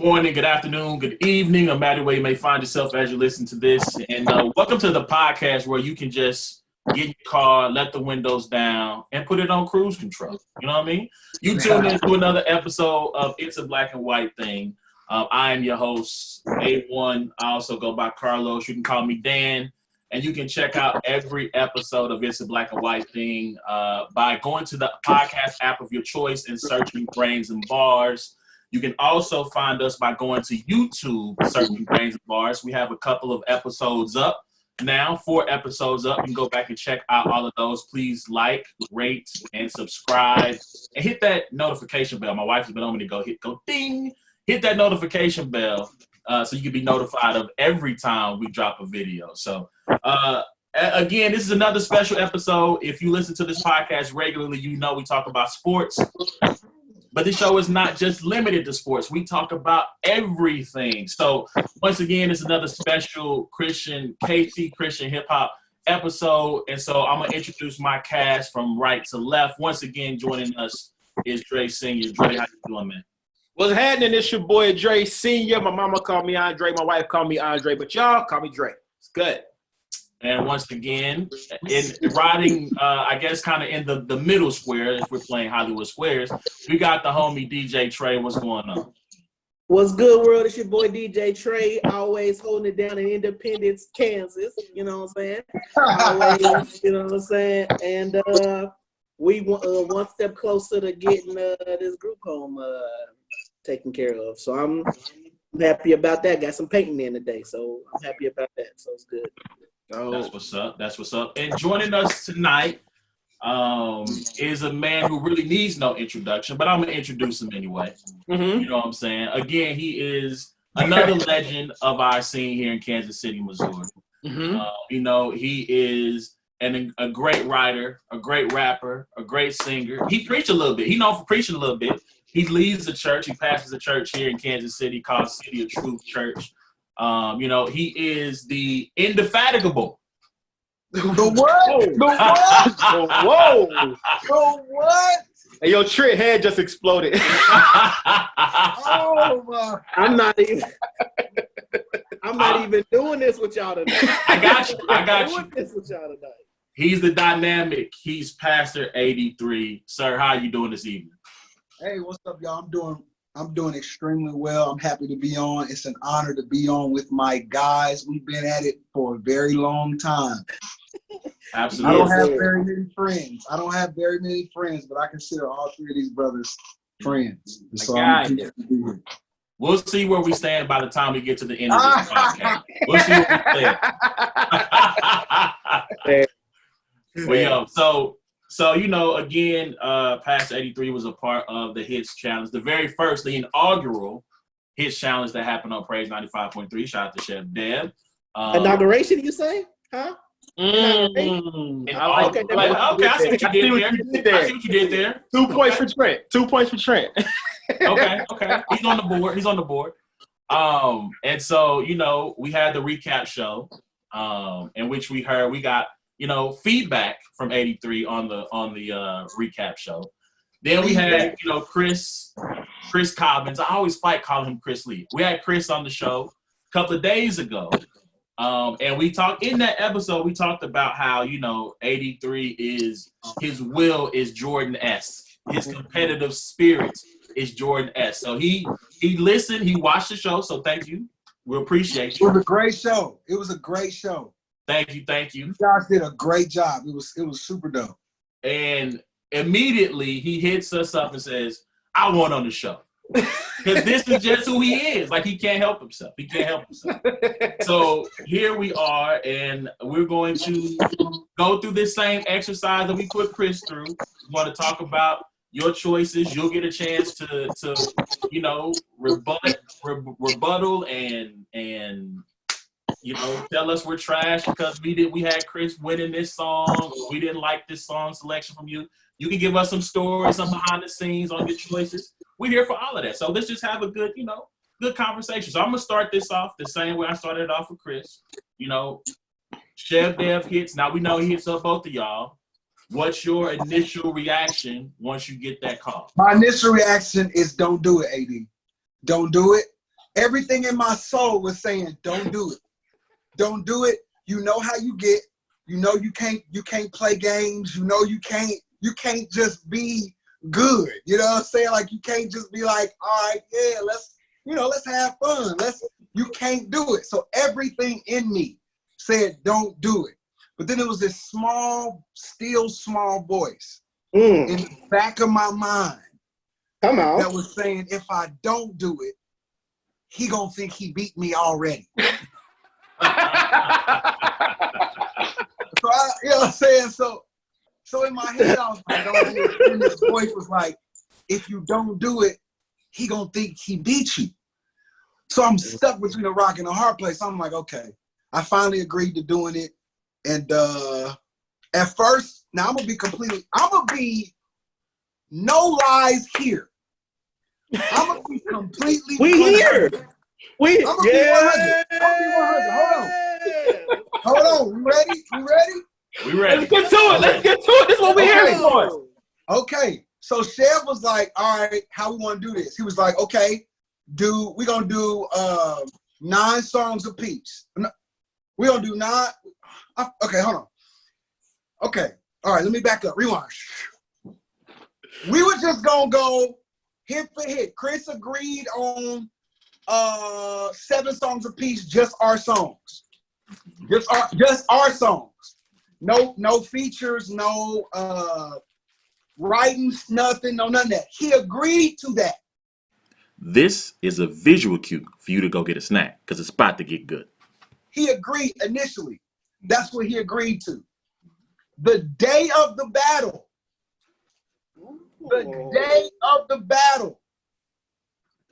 Good morning, good afternoon, good evening, no matter where you may find yourself as you listen to this. And welcome to the podcast where you can just get in your car, let the windows down, and put it on cruise control. You know what I mean? You tune in to another episode of It's a Black and White Thing. I am your host, A1. I also go by Carlos. You can call me Dan. And you can check out every episode of It's a Black and White Thing by going to the podcast app of your choice and searching Brains and Bars. You can also find us by going to YouTube, searching Brains and Bars. We have a couple of episodes up now, 4 episodes up. You can go back and check out all of those. Please like, rate, and subscribe. And hit that notification bell. My wife has been on me to go ding. Hit that notification bell so you can be notified of every time we drop a video. So, again, this is another special episode. If you listen to this podcast regularly, you know we talk about sports. But this show is not just limited to sports. We talk about everything. So once again, it's another special Christian hip hop episode. And so I'm going to introduce my cast from right to left. Once again, joining us is Dre Sr. Dre, how you doing, man? What's happening? It's your boy Dre Sr. My mama called me Andre. My wife called me Andre. But y'all call me Dre. It's good. And once again, riding, I guess, kind of in the middle square, if we're playing Hollywood Squares, we got the homie DJ Tre. What's going on? What's good, world? It's your boy DJ Tre, always holding it down in Independence, Kansas. You know what I'm saying? Always, you know what I'm saying? And we one step closer to getting this group home taken care of. So I'm happy about that. Got some painting in today, so I'm happy about that. So it's good. Oh. That's what's up. That's what's up. And joining us tonight is a man who really needs no introduction, but I'm going to introduce him anyway. Mm-hmm. You know what I'm saying? Again, he is another legend of our scene here in Kansas City, Missouri. Mm-hmm. You know, he is a great writer, a great rapper, a great singer. He preached a little bit. He's known for preaching a little bit. He leads the church. He pastors a church here in Kansas City called City of Truth Church. You know, he is the indefatigable. The what? The what? Whoa. The what? Hey, your Tre head just exploded. Oh my! I'm not even doing this with y'all tonight. I got you. Doing this with y'all tonight. He's the dynamic. He's Pastor AD3. Sir, how are you doing this evening? Hey, what's up, y'all? I'm doing extremely well. I'm happy to be on. It's an honor to be on with my guys. We've been at it for a very long time. Absolutely. I don't have very many friends. But I consider all 3 of these brothers friends. So We'll see where we stand by the time we get to the end of this podcast. We'll see where we stand. Well, yo, So, you know, again, Pastor AD3 was a part of the Hits Challenge, the inaugural Hits Challenge that happened on Praise 95.3. Shout out to Chef Deb. Inauguration, you say? Huh? Okay, I see what you did there. 2 points for Trent. 2 points for Trent. Okay. He's on the board. And so, you know, we had the recap show, in which we got, you know, feedback from 83 on the recap show. Then we had, you know, Chris Cobbins. I always fight calling him Chris Lee. We had Chris on the show a couple of days ago. And we talked in that episode, we talked about how, you know, 83 his will is Jordan-esque. His competitive spirit is Jordan-esque. So he listened, he watched the show. So thank you. We appreciate you. It was a great show. Thank you. You guys did a great job. It was super dope. And immediately he hits us up and says, I want on the show. Because this is just who he is. Like, he can't help himself. So here we are, and we're going to go through this same exercise that we put Chris through. We want to talk about your choices. You'll get a chance to you know, rebuttal and you know, tell us we're trash because we had Chris winning this song. We didn't like this song selection from you. You can give us some stories, some behind the scenes on your choices. We're here for all of that. So let's just have a good, you know, good conversation. So I'm going to start this off the same way I started it off with Chris. You know, Chef Dev hits. Now we know he hits up both of y'all. What's your initial reaction once you get that call? My initial reaction is don't do it, AD. Don't do it. everything in my soul was saying, don't do it. Don't do it. You know how you get. You know you can't play games. You know you can't just be good. You know what I'm saying? Like you can't just be like, all right, yeah, let's have fun. You can't do it. So everything in me said, don't do it. But then it was this small voice in the back of my mind that was saying, if I don't do it, he gonna think he beat me already. So you know what I'm saying? So in my head, I was like, don't do it. And this voice was like, if you don't do it, he gonna think he beat you. So I'm stuck between a rock and a hard place. I'm like, okay. I finally agreed to doing it. And at first, now I'm gonna be no lies here. I'm gonna be completely We 100. here. I'm gonna be 100. I'm gonna be 100. Hold on. We ready? We ready. Let's get to it. This is what we're here for. Okay. So Chev was like, all right, how we want to do this? He was like, okay, we're gonna do 9 songs apiece. We're gonna do 9. Okay, hold on. Okay. All right, let me back up. Rewind. We were just gonna go hit for hit. Chris agreed on 7 songs apiece, just our songs. Just our songs. No features, no writings, nothing, none of that. He agreed to that. This is a visual cue for you to go get a snack because it's about to get good. He agreed initially. That's what he agreed to. The day of the battle.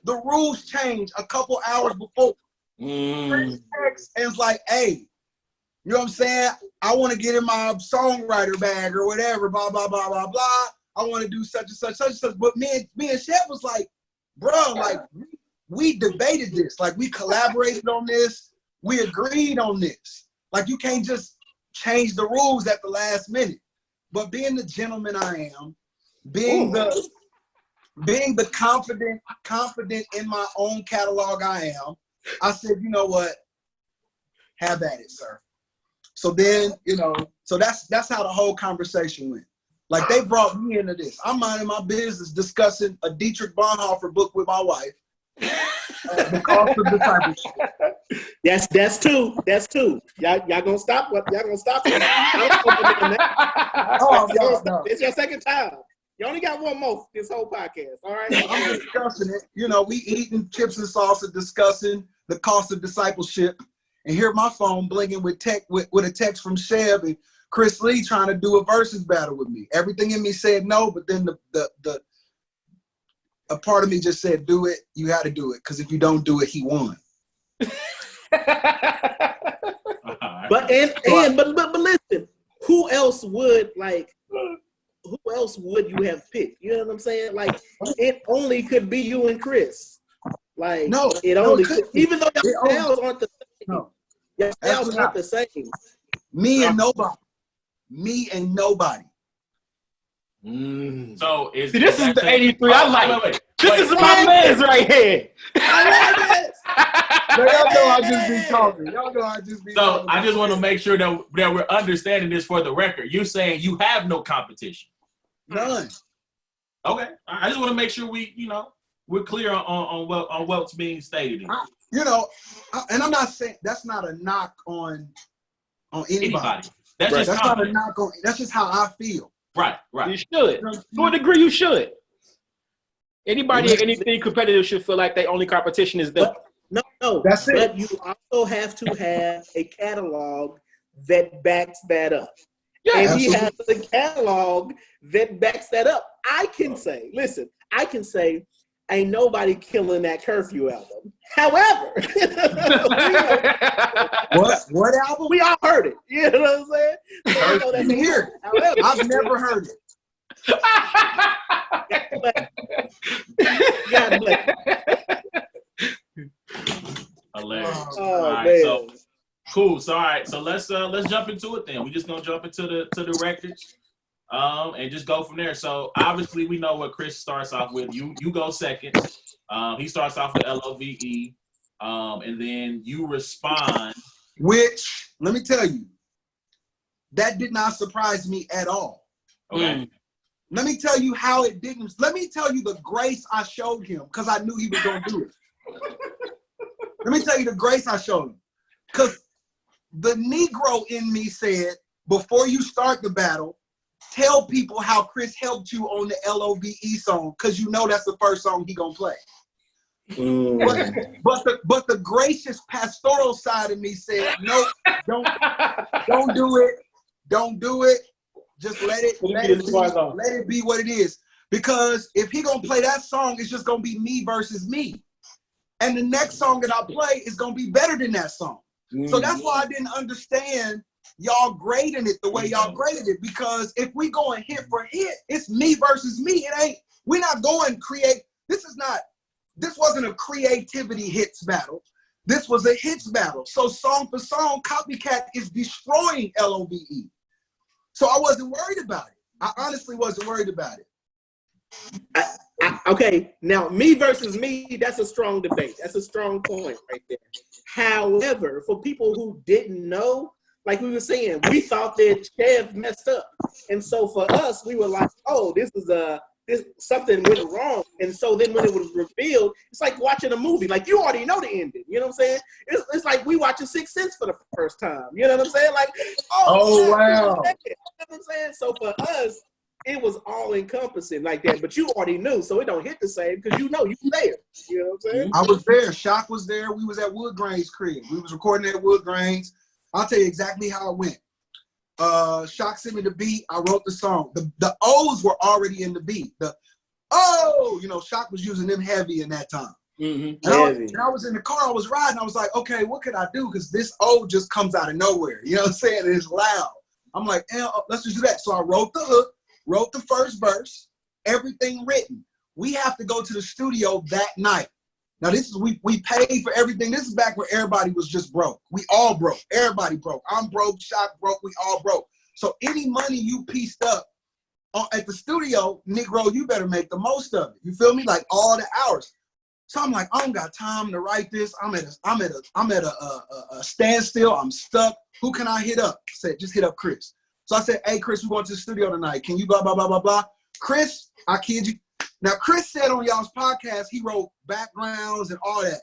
The rules changed a couple hours before. Chris texts and it's like, hey, you know what I'm saying? I want to get in my songwriter bag or whatever, blah, blah, blah, blah, blah. I want to do such and such, such and such. But me and Chef was like, bro, like, we debated this. Like, we collaborated on this. We agreed on this. Like, you can't just change the rules at the last minute. But being the gentleman I am, being the confident in my own catalog I am, I said, you know what? Have at it, sir. So then, so that's how the whole conversation went. Like, they brought me into this. I'm minding my business discussing a Dietrich Bonhoeffer book with my wife. The Cost of Discipleship. That's two. Y'all gonna stop? Y'all gonna stop it? No. It's your second time. You only got one more this whole podcast. All right. I'm discussing it. We eating chips and salsa, discussing the cost of discipleship, and here my phone blinking with a text from Chev and Chris Lee trying to do a versus battle with me. Everything in me said no, but then a part of me just said, do it. You got to do it, because if you don't do it, he won. But listen, who else would you have picked? You know what I'm saying? Like, it only could be you and Chris. Like, no, it only could, even though your styles aren't the same. No, your styles aren't the same. Me and nobody. So this is the 83 I like. Wait. This is my man's right here. I love it. Y'all know I just be talking. So I just want to make sure that we're understanding this for the record. You're saying you have no competition. None. Okay. I just want to make sure we're clear on what's being stated. And I'm not saying that's not a knock on anybody. That's not a knock on. That's just how I feel. Right. You should. To a degree, you should. Anybody in anything competitive should feel like their only competition is them. No. That's it. But you also have to have a catalog that backs that up. Yeah, and he has a catalog that backs that up. I can say, ain't nobody killing that Curfew album. However, what album? We all heard it. You know what I'm saying? That's here. However, I've never heard it. God bless. Hilarious. Oh, all right, man. so cool. So all right, so let's jump into it then. We're just gonna jump into the records, and just go from there. So obviously we know what Chris starts off with. You go second. He starts off with LOVE. and then you respond. Which, let me tell you, that did not surprise me at all. Okay. Let me tell you how it didn't. Let me tell you the grace I showed him because I knew he was going to do it. Let me tell you the grace I showed him. Because the Negro in me said, before you start the battle, tell people how Chris helped you on the LOVE song because you know that's the first song he going to play. But the gracious pastoral side of me said, no, don't do it. Don't do it. Just let it be what it is. Because if he gonna play that song, it's just gonna be me versus me. And the next song that I play is gonna be better than that song. So that's why I didn't understand y'all grading it the way y'all graded it. Because if we going hit for hit, it's me versus me. We're not going create. This wasn't a creativity hits battle. This was a hits battle. So song for song, Copycat is destroying LOVE. So I wasn't worried about it. I honestly wasn't worried about it. Okay, now me versus me, that's a strong debate. That's a strong point right there. However, for people who didn't know, like we were saying, we thought that Chev messed up. And so for us, we were like, oh, something went wrong. And so then when it was revealed, it's like watching a movie. Like you already know the ending. You know what I'm saying? It's like we watching Sixth Sense for the first time. You know what I'm saying? Like, oh wow. You know what I'm saying? So for us, it was all encompassing like that. But you already knew, so it don't hit the same because you know you there. You know what I'm saying? I was there. Shock was there. We was at Woodgrain's crib. We was recording at Woodgrain's. I'll tell you exactly how it went. Shock sent me the beat. I wrote the song. The O's were already in the beat. Shock was using them heavy in that time. And I was in the car. I was riding. I was like, okay, what could I do? Because this O just comes out of nowhere. You know what I'm saying? And it's loud. I'm like, let's just do that. So I wrote the hook, wrote the first verse, everything written. We have to go to the studio that night. Now this is we paid for everything. This is back where everybody was just broke. We all broke. Everybody broke. I'm broke. Shock broke. We all broke. So any money you pieced up at the studio, Negro, you better make the most of it. You feel me? Like all the hours. So I'm like, I don't got time to write this. I'm at a standstill. I'm stuck. Who can I hit up? I said, just hit up Chris. So I said, hey Chris, we're going to the studio tonight. Can you blah blah blah blah blah? Chris, I kid you. Now, Chris said on y'all's podcast, he wrote backgrounds and all that.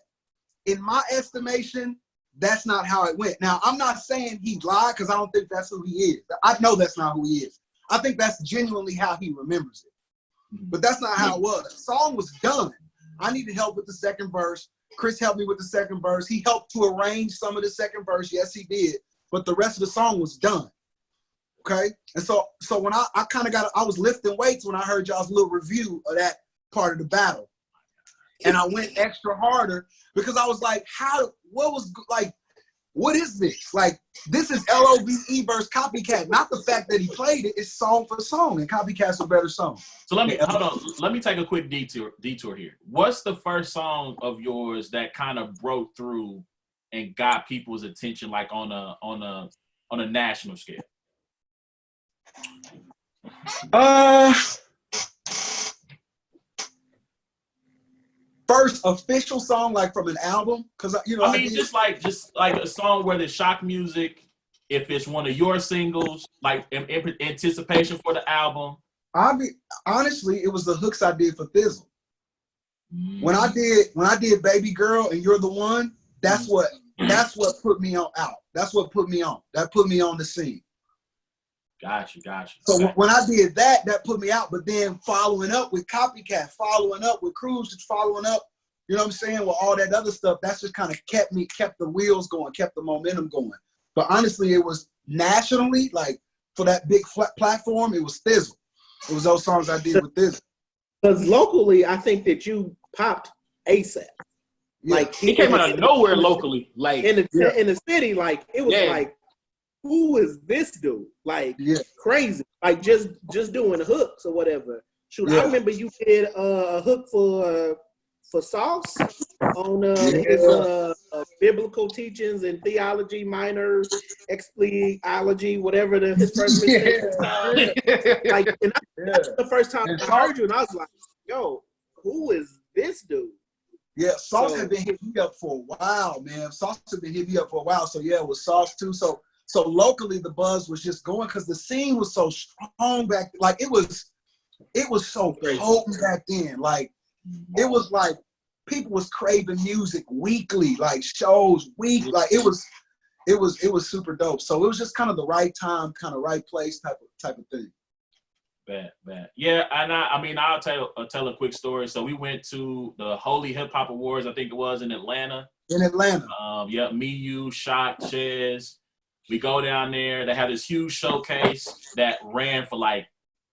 In my estimation, that's not how it went. Now, I'm not saying he lied because I don't think that's who he is. I know that's not who he is. I think that's genuinely how he remembers it. But that's not how it was. The song was done. I needed help with the second verse. Chris helped me with the second verse. He helped to arrange some of the second verse. Yes, he did. But the rest of the song was done. Okay, and so when I was lifting weights when I heard y'all's little review of that part of the battle, and I went extra harder because I was like, what is this? Like, this is LOVE versus Copycat, not the fact that he played it. It's song for song, and Copycat's a better song. So let me take a quick detour here. What's the first song of yours that kind of broke through and got people's attention, like on a national scale? First official song, like from an album, because just like a song where there's shock music. If it's one of your singles, like in anticipation for the album. Honestly, it was the hooks I did for Thizzle. When I did Baby Girl and You're the One, that's what put me on out. That's what put me on. That put me on the scene. Gotcha. So when I did that put me out. But then following up with Copycat, following up with Cruise, just following up, you know what I'm saying, with all that other stuff, that's just kind of kept the wheels going, kept the momentum going. But honestly, it was nationally, like for that big platform, it was Thizzle. It was those songs I did with Thizzle. Because locally, I think that you popped ASAP. Yeah. Like he came out of nowhere locally. Like in the city, like it was like, who is this dude? Like crazy. Like just doing hooks or whatever. Shoot, I remember you did a hook for Sauce on his biblical teachings and theology minor, expleology, whatever his first mistake is called. Like, that's the first time I heard you, and I was like, yo, who is this dude? Yeah, Sauce So- had been hitting me up for a while, man. Sauce had been hitting me up for a while. So yeah, it was Sauce too. So locally the buzz was just going because the scene was so strong back. Like it was so potent back then. Like it was like people was craving music weekly, like shows weekly. Like it was super dope. So it was just kind of the right time, kind of right place type of thing. Bad. Yeah, and I mean, I'll tell a quick story. So we went to the Holy Hip Hop Awards, I think it was in Atlanta. In Atlanta. Yeah, me, you, Shock, Chez. We go down there. They had this huge showcase that ran for like,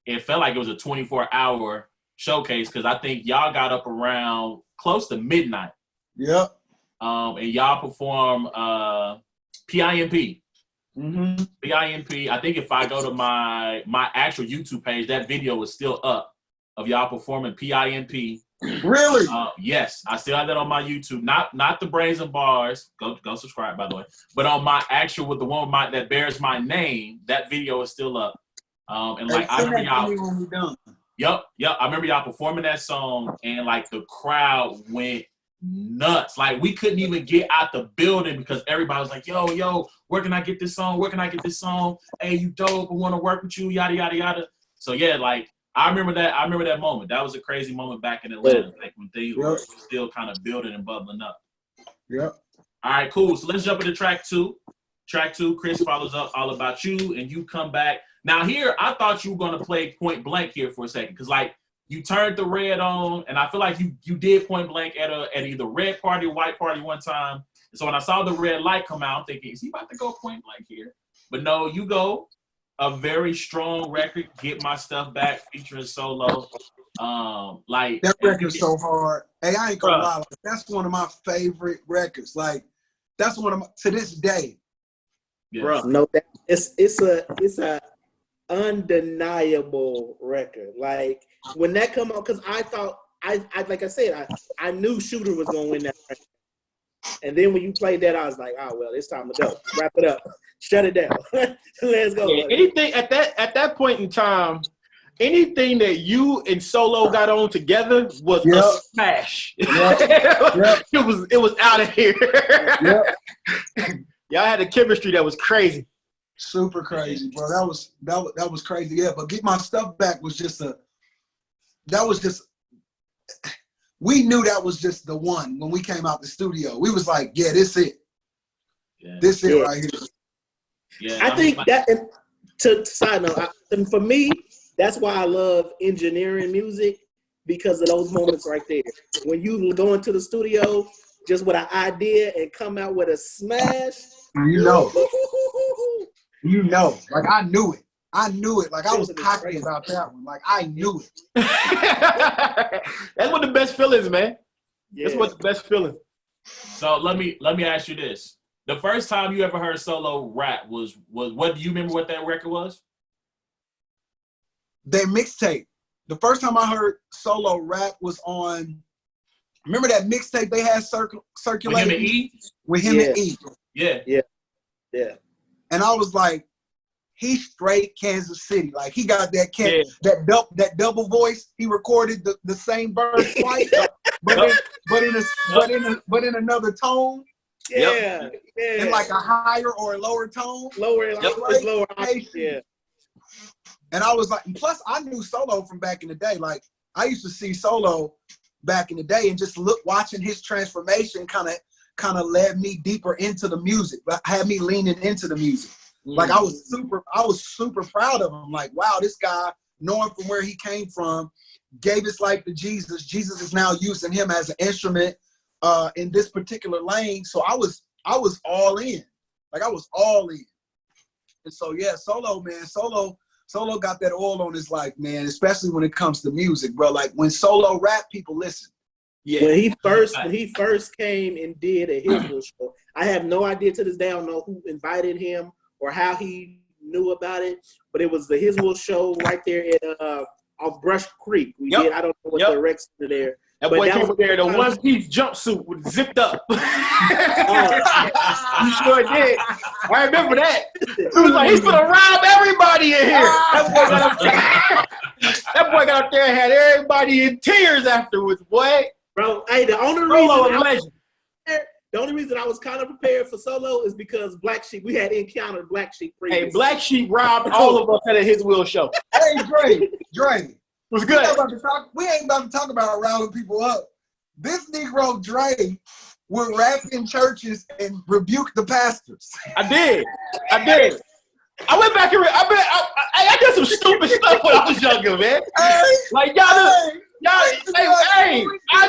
it felt like it was a 24-hour showcase because I think y'all got up around close to midnight. Yep. And y'all perform PIMP. Mm-hmm. PIMP. I think if I go to my actual YouTube page, that video is still up of y'all performing PIMP. Really? Yes, I still have that on my YouTube. Not the Brazen Bars. Go subscribe, by the way. But on my actual, with the one that bears my name, that video is still up. And like I remember y'all. Yep. I remember y'all performing that song, and like the crowd went nuts. Like we couldn't even get out the building because everybody was like, yo, where can I get this song? Where can I get this song? Hey, you dope. I want to work with you. Yada yada yada. So yeah, like I remember that moment. That was a crazy moment back in Atlanta, like when things were still kind of building and bubbling up. Yep. All right, cool. So let's jump into track two. Track two, Chris follows up All About You, and you come back. Now here, I thought you were gonna play Point Blank here for a second, because like you turned the red on, and I feel like you did Point Blank at either red party or white party one time. And so when I saw the red light come out, I'm thinking, is he about to go Point Blank here? But no, you go. A very strong record, Get My Stuff Back, featuring Solo. Like that record's so hard. Hey, I ain't gonna lie, like, that's one of my favorite records. Like that's one of my, to this day. Yeah. Bro, no, it's a undeniable record. Like when that come out, because I thought I like I said, I knew Shooter was gonna win that record. And then when you played that, I was like, oh well, it's time to go. Wrap it up. Shut it down. Let's go. Yeah, anything at that point in time, anything that you and Solo got on together was a smash. Yep. It was out of here. Y'all had a chemistry that was crazy. Super crazy, bro. That was crazy. Yeah, but Get My Stuff Back was just we knew that was just the one when we came out the studio. We was like, yeah, this it. Yeah. This it right here. Yeah, I think that, and to side note, and for me, that's why I love engineering music, because of those moments right there. When you go into the studio just with an idea and come out with a smash. You know, like I knew it. Like I was cocky about that one. Like I knew it. That's what the best feelings, man. Yeah. That's what the best feelings. So let me ask you this. The first time you ever heard Solo rap was what? Do you remember what that record was? Their mixtape. The first time I heard Solo rap was on. Remember that mixtape they had circulating with him and E. Yeah. And I was like, he's straight Kansas City. Like he got that double voice. He recorded the same verse twice, but in another tone. Yeah. In like a higher or a lower tone. It's lower. Yeah. And I was like, and plus I knew Solo from back in the day. Like I used to see Solo back in the day and just watching his transformation kind of led me deeper into the music, had me leaning into the music. Like I was super proud of him. Like, wow, this guy, knowing from where he came from, gave his life to Jesus. Jesus is now using him as an instrument in this particular lane. So I was all in. Like I was all in. And so yeah, Solo got that oil on his life, man, especially when it comes to music, bro. Like when Solo rap, people listen. Yeah. When he first came and did a Hillsville show, I have no idea to this day. I don't know who invited him or how he knew about it, but it was the Hillsville show right there at off Brush Creek. We did. I don't know what the Rex did there. That boy came up there in a one-piece jumpsuit with zipped up. You sure did. I remember that. He was like, he's gonna rob everybody in here. That boy got up there and had everybody in tears afterwards, boy. Bro, hey, the only reason I was kind of prepared for Solo is because Black Sheep, we had encountered Black Sheep previously. Hey, Black Sheep robbed all of us at a His Will show. Hey, Dre. Was good. We ain't about to talk about rounding people up. This Negro Dre would rap in churches and rebuke the pastors. I did. I went back and I did some stupid stuff when I was younger, man. Hey, like I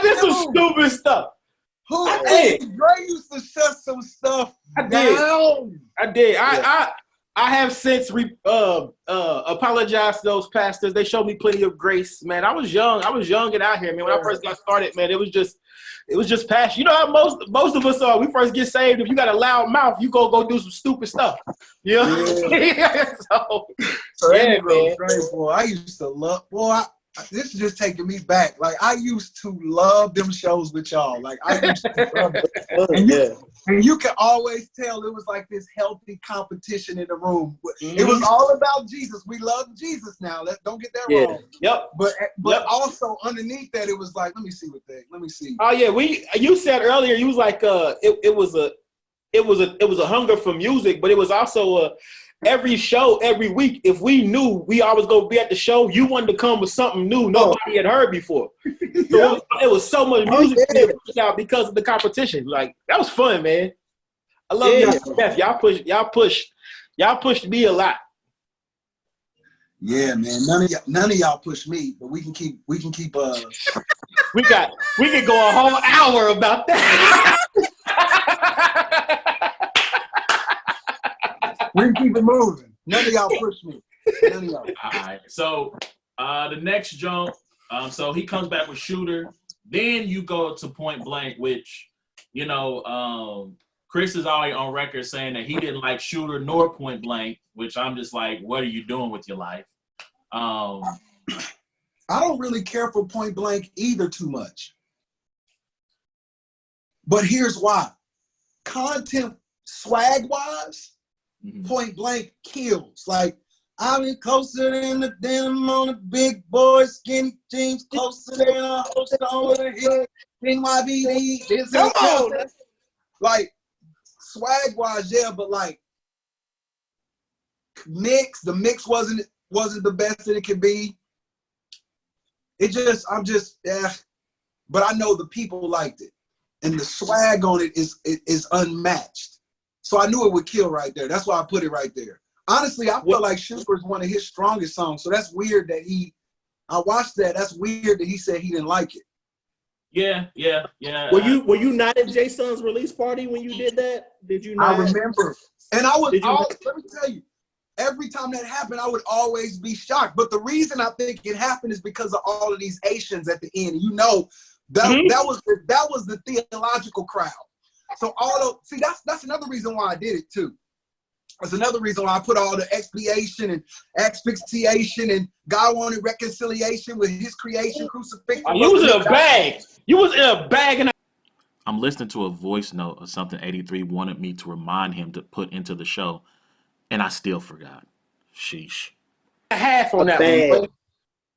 did some stupid stuff. Dre used to shut some stuff down. I did. I have since apologized to those pastors. They showed me plenty of grace, man. I was young and out here, man. When I first got started, man, it was just passion. You know how most of us are. We first get saved. If you got a loud mouth, you go do some stupid stuff. You know? Yeah. so yeah, man. Dre, boy, I used to love. Boy, this is just taking me back. Like I used to love them shows with y'all. Like I used to love it. And you can always tell it was like this healthy competition in the room. Mm-hmm. It was all about Jesus. We love Jesus now. Don't get that wrong. Yep. But also underneath that, it was like, let me see. Oh yeah, you said earlier you was like it was a hunger for music, but it was also every show, every week, if we knew we always go be at the show, you wanted to come with something new nobody had heard before. So it was so much music to push out because of the competition. Like that was fun, man. I love y'all. Y'all pushed me a lot. Yeah, man. None of y'all push me, but we can keep we can go a whole hour about that. We can keep it moving. None of y'all push me. None of y'all. All right. So the next jump, so he comes back with Shooter. Then you go to Point Blank, which, you know, Chris is already on record saying that he didn't like Shooter nor Point Blank, which I'm just like, what are you doing with your life? I don't really care for Point Blank either too much. But here's why. Content swag-wise, Point Blank kills. Like, I've been closer than the denim on the big boy, skinny jeans, closer than a host over the hill, NYBD. Come on. Like, swag-wise, yeah, but like, the mix wasn't the best that it could be. But I know the people liked it. And the swag on it is unmatched. So I knew it would kill right there. That's why I put it right there. Honestly, I feel like Shooter is one of his strongest songs. So that's weird that I watched that. That's weird that he said he didn't like it. Yeah. Were you not at Jason's release party when you did that? Did you not? I remember. And let me tell you, every time that happened, I would always be shocked. But the reason I think it happened is because of all of these Asians at the end. You know, that was the theological crowd. So that's another reason why I did it too. That's another reason why I put all the expiation and asphyxiation and God wanted reconciliation with his creation, crucifixion. You was in a bag. You was in a bag. And I'm listening to a voice note of something AD3 wanted me to remind him to put into the show, and I still forgot. Sheesh. Half on that one.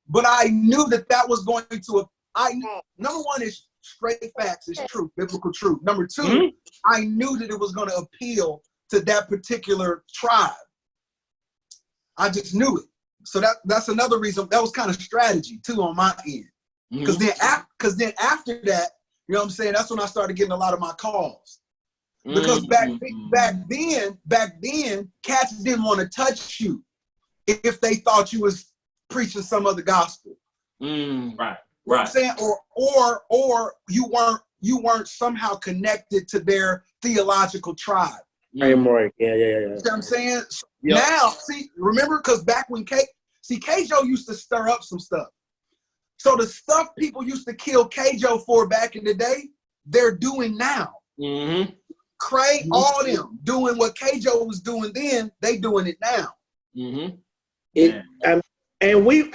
But I knew that was going to. Number one is straight facts, it's truth, biblical truth. Number two, I knew that it was going to appeal to that particular tribe. I just knew it. So that's another reason. That was kind of strategy too on my end. Because then after that, you know what I'm saying, that's when I started getting a lot of my calls. Because back then, cats didn't want to touch you if they thought you was preaching some other gospel. Right. You know what I'm saying? Or you weren't somehow connected to their theological tribe. Framework. Yeah. You know what I'm saying? So now, see, remember, because back when K-Joe used to stir up some stuff. So the stuff people used to kill K-Joe for back in the day, they're doing now. Craig, all them doing what K-Joe was doing then, they doing it now. And we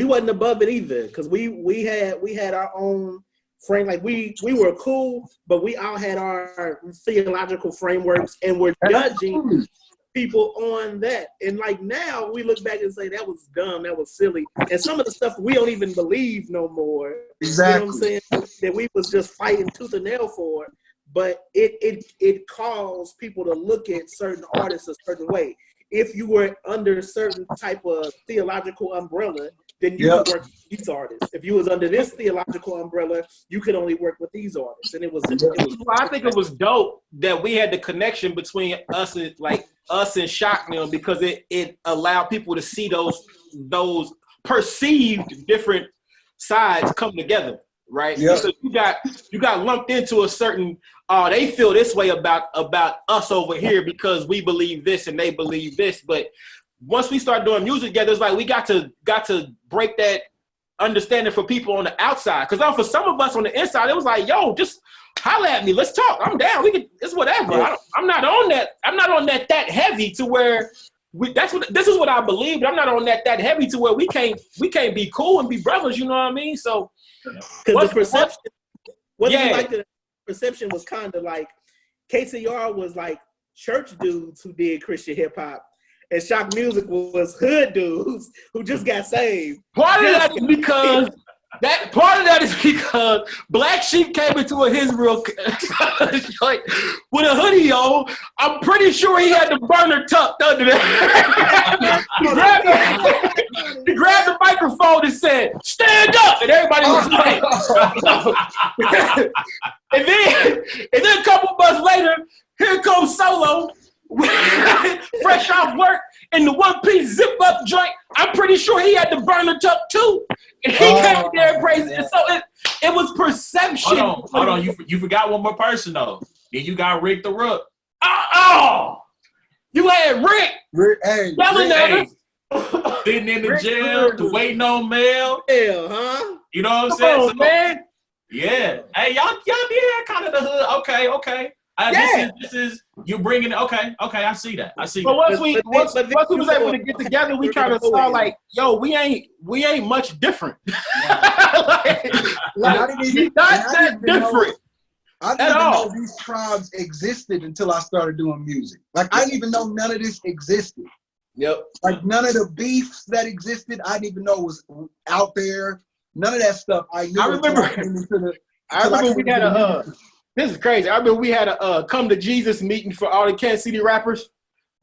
wasn't above it either, because we had our own frame. Like we were cool, but we all had our theological frameworks, and we're judging. people on that. And like now we look back and say that was dumb, that was silly. And some of the stuff we don't even believe no more. Exactly. You know what I'm saying? That we was just fighting tooth and nail for. But it caused people to look at certain artists a certain way. If you were under a certain type of theological umbrella, then you could work with these artists. If you was under this theological umbrella, you could only work with these artists. And it was well, I think it was dope that we had the connection between us and Shock Mill, because it allowed people to see those perceived different sides come together, right? Yeah. So you got lumped into a certain they feel this way about us over here because we believe this and they believe this. But once we start doing music together, it's like we got to break that understanding for people on the outside. Because for some of us on the inside, it was like, yo, just holler at me, let's talk. I'm down. It's whatever. Yeah. I'm not on that. I'm not on that heavy to where this is what I believe. But I'm not on that heavy to where we can't be cool and be brothers. You know what I mean? So because the perception, the perception was kind of like KCR was like church dudes who did Christian hip hop, and Shock Music was hood dudes who just got saved. Part of that is because Black Sheep came into his real like, with a hoodie on. I'm pretty sure he had the burner tucked under there. He grabbed the microphone and said, "Stand up!" and everybody was like, and then a couple months later, here comes Solo, fresh off work in the one-piece zip-up joint. I'm pretty sure he had the burner tuck too. And he came there and praised it. So it was perception. Hold on. You forgot one more person though. Then you got Rick the Rook. You had Rick yelling at us. Sitting in the jail, waiting on mail. Hell, huh? You know what I'm Come saying? on, man. Yeah. Hey, y'all did kind of the hood. Okay. This is you bringing it. Okay. I see that. But once we was able to get together, we kind of saw like, yo, we ain't much different. like not that different. I didn't even know these tribes existed until I started doing music. Like I didn't even know none of this existed. Yep. Like none of the beefs that existed, I didn't even know was out there. None of that stuff. I remember we had this is crazy. I remember we had a come to Jesus meeting for all the Kansas City rappers.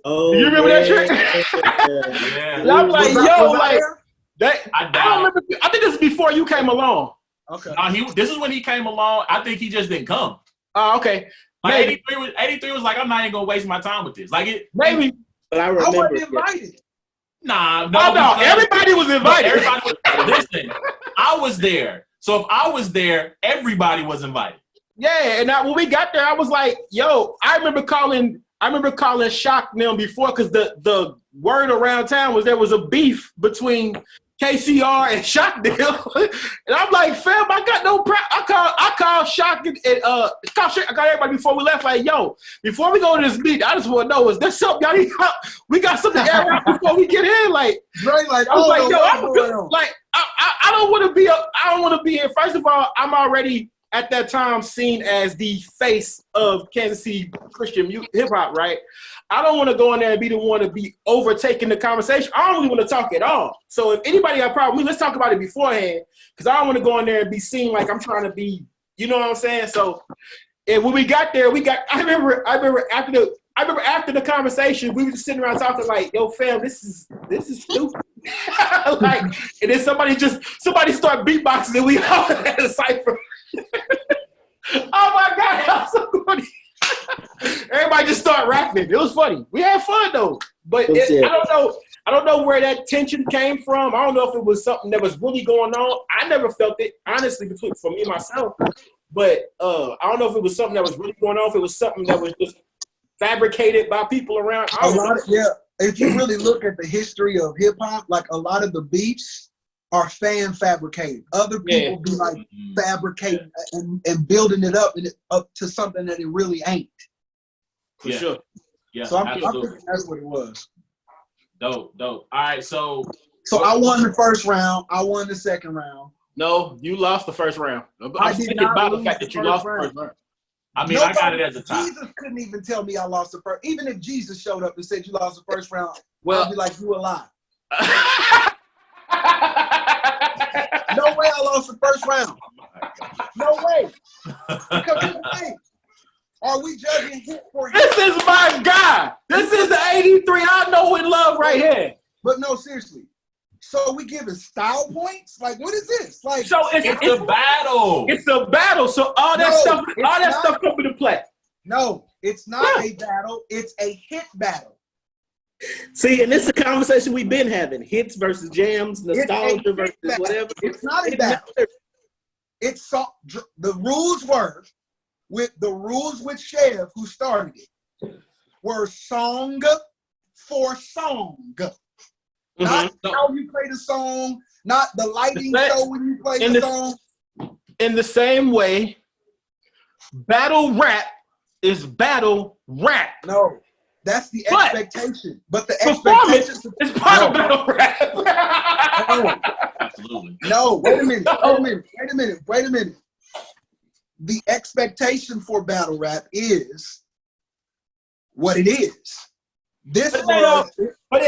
Oh, you remember that shit? Yeah. And I'm like, I don't remember. I think this is before you came along. Okay. This is when he came along. I think he just didn't come. Oh, okay. Like 83 was like, I'm not even gonna waste my time with this. Like it maybe. But I remember. I wasn't invited. No. Everybody was invited. Listen, I was there. So if I was there, everybody was invited. Yeah, and when we got there, I was like, yo, I remember calling Shock them before because the word around town was there was a beef between KCR and Shock them. And I'm like, fam, I got no problem. I called Shock I got everybody before we left, like, yo, before we go to this meeting, I just want to know, is there something y'all need help? We got something to air out before we get in. Like, Dre, I was like, yo, I'm good. Like, I don't want to be here. First of all, I'm already at that time seen as the face of Kansas City Christian hip hop, right? I don't want to go in there and be the one to be overtaking the conversation. I don't really want to talk at all. So if anybody got a problem with me, let's talk about it beforehand, because I don't want to go in there and be seen like I'm trying to be, you know what I'm saying? So and when we got there, I remember after the conversation, we were just sitting around talking like, yo, fam, this is stupid. Like, and then somebody start beatboxing and we all had a cipher. Oh my God, that was so funny. Everybody just start rapping. It was funny. We had fun though. But I don't know where that tension came from. I don't know if it was something that was really going on. I never felt it, honestly, for me myself. But I don't know if it was something that was really going on, if it was something that was just fabricated by people around. If you really look at the history of hip hop, like a lot of the beefs are fan fabricated. Other people be like fabricating and building it up to something that it really ain't. For sure. Yeah. So I'm thinking that's what it was. Dope. All right, so I won the first round. I won the second round. No, you lost the first round. I did not about the lose fact that you lost the first round. I mean, I got it as a top. Jesus couldn't even tell me I lost the first. Even if Jesus showed up and said you lost the first round, Well, I'd be like, you a lie. No way I lost the first round. No way. Because here's the thing. Are we judging hit for hit? This is my guy. This is the 83 I know and love right here. But no, seriously. So we giving style points? Like, what is this? Like, So It's a battle. It's a battle. So all that stuff come into play. no, it's not a battle. It's a hit battle. See, and this is a conversation we've been having: hits versus jams, nostalgia versus whatever. It's not a battle. It's so, the rules were with Chev, who started it, were song for song. Not how you play the song, not the lighting show when you play the song. In the same way, battle rap is battle rap. No, that's the expectation. But the performance expectation is part of battle rap. No. Absolutely. No, wait a minute. The expectation for battle rap is what it is. This was, but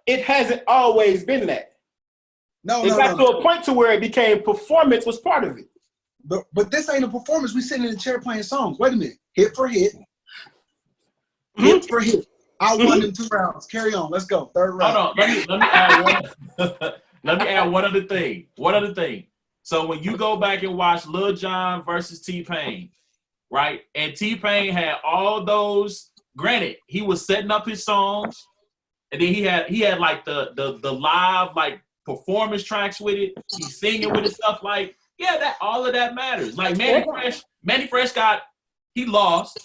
it hasn't always been that. No. It got to a point to where it became performance was part of it. But this ain't a performance. We sitting in the chair playing songs. Wait a minute. Hit for hit. Mm-hmm. Hit for hit. I won them 2 rounds. Carry on. Let's go. Third round. Hold on. Let me add one. Let me add one other thing. So when you go back and watch Lil Jon versus T-Pain, right? And T-Pain had all those. Granted, he was setting up his songs, and then he had like the live like performance tracks with it. He's singing with it, stuff like that. All of that matters. Like Manny Fresh he lost.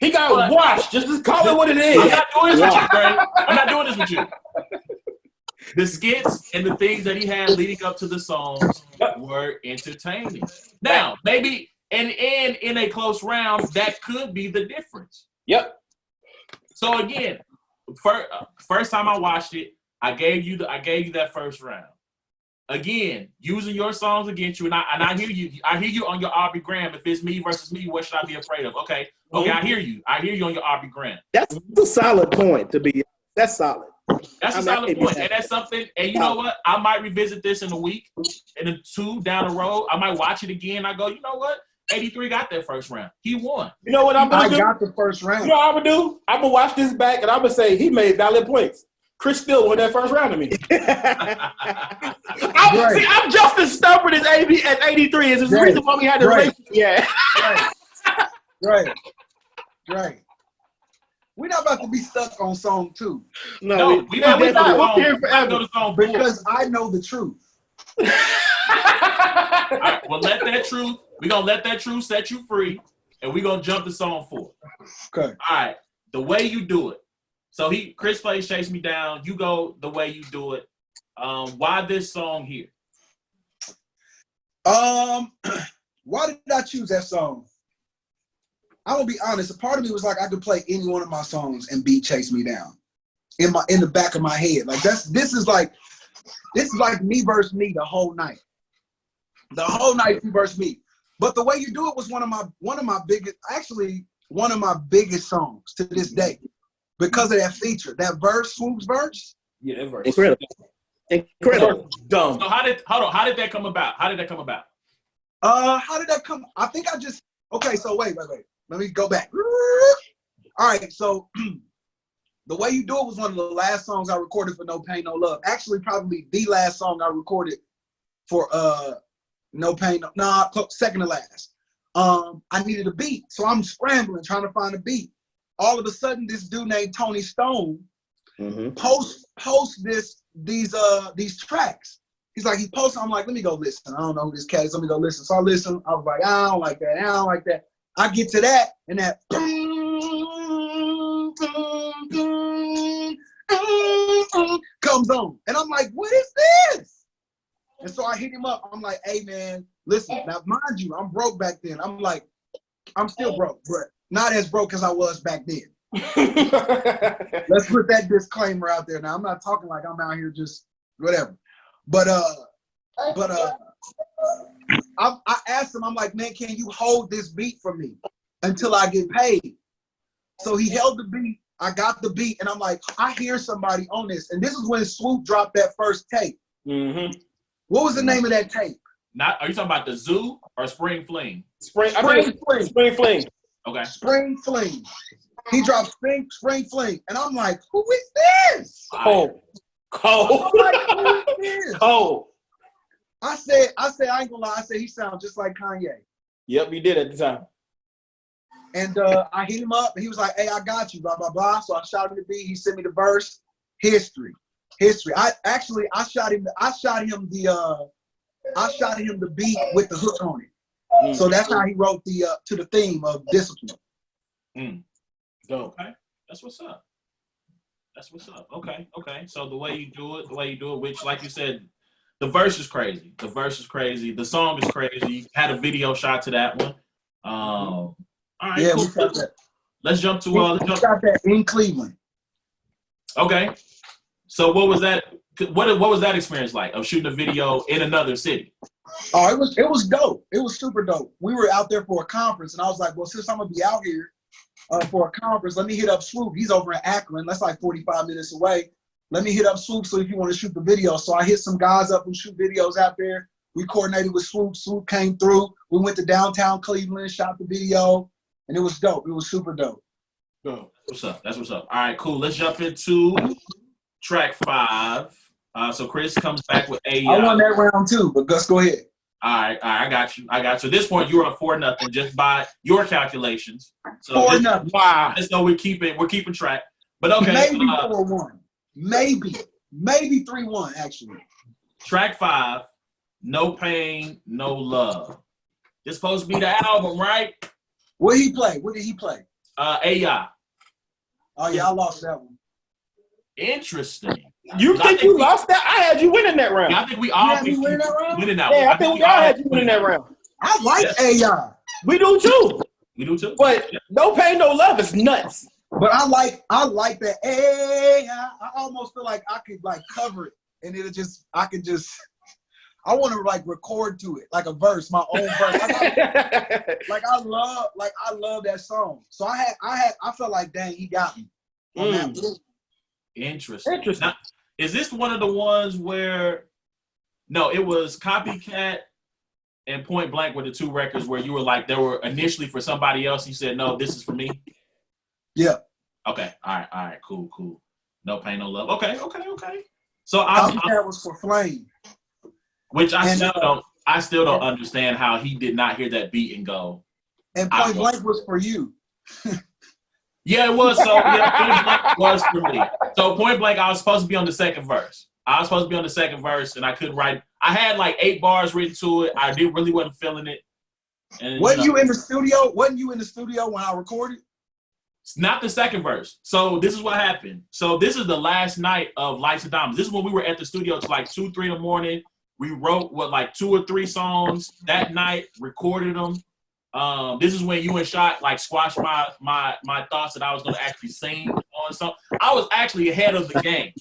He got washed. Just call it what it is. I'm not doing this with you, Dre. I'm not doing this with you. The skits and the things that he had leading up to the songs were entertaining. Now, maybe in a close round, that could be the difference. Yep. So again, first time I watched it, I gave you that first round. Again, using your songs against you, and I hear you. I hear you on your Aubrey Graham. If it's me versus me, what should I be afraid of? Okay, I hear you. I hear you on your Aubrey Graham. That's a solid point. That's solid. That's a solid point, and that's something. And you know what? I might revisit this in a week, in a 2 down the road. I might watch it again. I go, you know what? 83 got that first round. He won. You know what I'm gonna do? I got the first round. You know what I'm gonna do? I'm gonna watch this back and I'm gonna say he made valid points. Chris still won that first round to me. I'm just as stubborn as 83 is. There's a reason why we had the relationship. Yeah. Right. We're not about to be stuck on song 2. No, we're not. We're here forever. Because I know the truth. All right, well, we're gonna let that truth set you free, and we're gonna jump to song 4. Okay. All right, the way you do it. So Chris plays Chase Me Down. You go the way you do it. Why this song here? Why did I choose that song? I'm gonna be honest. A part of me was like I could play any one of my songs and beat Chase Me Down in the back of my head. Like this is like me versus me the whole night. The whole night me versus me. But the way you do it was one of my biggest songs to this day. Because of that feature, that verse, Swoop's verse. Yeah, that verse. Incredible. Dumb. So how did that come about? How did that come? I think okay, so wait. Let me go back. All right, so the way you do it was one of the last songs I recorded for No Pain, No Love. Actually, probably the last song I recorded for No Pain, second to last. I needed a beat, so I'm scrambling, trying to find a beat. All of a sudden, this dude named Tony Stone posts these tracks. He's like, he posts. I'm like, let me go listen. I don't know who this cat is. Let me go listen. So I listen. I was like, I don't like that. I get to that, and that comes on, and I'm like, what is this? And so I hit him up. I'm like, hey man, listen. Now, mind you, I'm broke back then. I'm like, I'm still broke, but not as broke as I was back then. Let's put that disclaimer out there. Now, I'm not talking like I'm out here just whatever. But I asked him, I'm like, man, can you hold this beat for me? until I get paid. So he held the beat. I got the beat, and I'm like, I hear somebody on this. And this is when Swoop dropped that first tape. Mm-hmm. What was the name of that tape? Are you talking about the Zoo or Spring Fling? Spring Fling. Okay. Spring Fling. He dropped Spring Fling, and I'm like, who is this? Cole. I'm like, who is this? Cole. I said, I ain't gonna lie. I said he sounds just like Kanye. Yep, he did at the time. And I hit him up, and he was like, "Hey, I got you." Blah blah blah. So I shot him the beat. He sent me the verse. History. I shot him the beat with the hook on it. So that's how he wrote to the theme of Discipline. Okay, that's what's up. Okay. So the way you do it, which, like you said, the verse is crazy. The song is crazy. You had a video shot to that one. All right, yeah, cool. we got that. Let's jump to we got that in Cleveland. Okay. So what was that? What was that experience like of shooting a video in another city? Oh, it was dope. It was super dope. We were out there for a conference, and I was like, well, since I'm gonna be out here for a conference, let me hit up Swoop. He's over in Akron. That's like 45 minutes away. Let me hit up Swoop so if you want to shoot the video. So I hit some guys up who shoot videos out there. We coordinated with Swoop. Swoop came through. We went to downtown Cleveland, shot the video, and it was dope. It was super dope. That's what's up. All right, cool. Let's jump into track 5. So Chris comes back with a. I won that round too, but Gus, go ahead. All right, I got you. At this point, you were up 4-0 just by your calculations. So 4-0. Wow. Just know we're keeping track. But okay. Maybe 4-1. Maybe 3-1 actually. Track 5, No Pain, No Love. This supposed to be the album, right? What did he play? AI. Oh yeah, I lost that one. Interesting. You think you lost that? I had you winning that round. Yeah, I think we all winning that round. Yeah, I think we all had you winning that round. I like AI. We do too. But No Pain, No Love is nuts. But I like that AI. I almost feel like I could like cover it, and I want to like record to it like a verse, my own verse. I love that song. So I felt like, dang, he got me on that one. Interesting. Now, is this one of the ones where? No, it was Copycat and Point Blank were the two records where you were like, they were initially for somebody else. You said, no, this is for me. Yeah. Okay. All right. Cool. No Pain, No Love. Okay. So Copycat was for Flame. Which I still don't understand how he did not hear that beat and go. And Point Blank was for you. Yeah, it was. So yeah, Point Blank was for me. So Point Blank, I was supposed to be on the second verse. And I couldn't write. I had like 8 bars written to it. I really wasn't feeling it. And, Wasn't you in the studio? Wasn't you in the studio when I recorded? It's not the second verse. So this is what happened. So this is the last night of Lights and Diamonds. This is when we were at the studio till like 2, 3 in the morning. We wrote like 2 or 3 songs that night, recorded them. This is when you and Shot like squashed my thoughts that I was gonna actually sing on something. I was actually ahead of the game.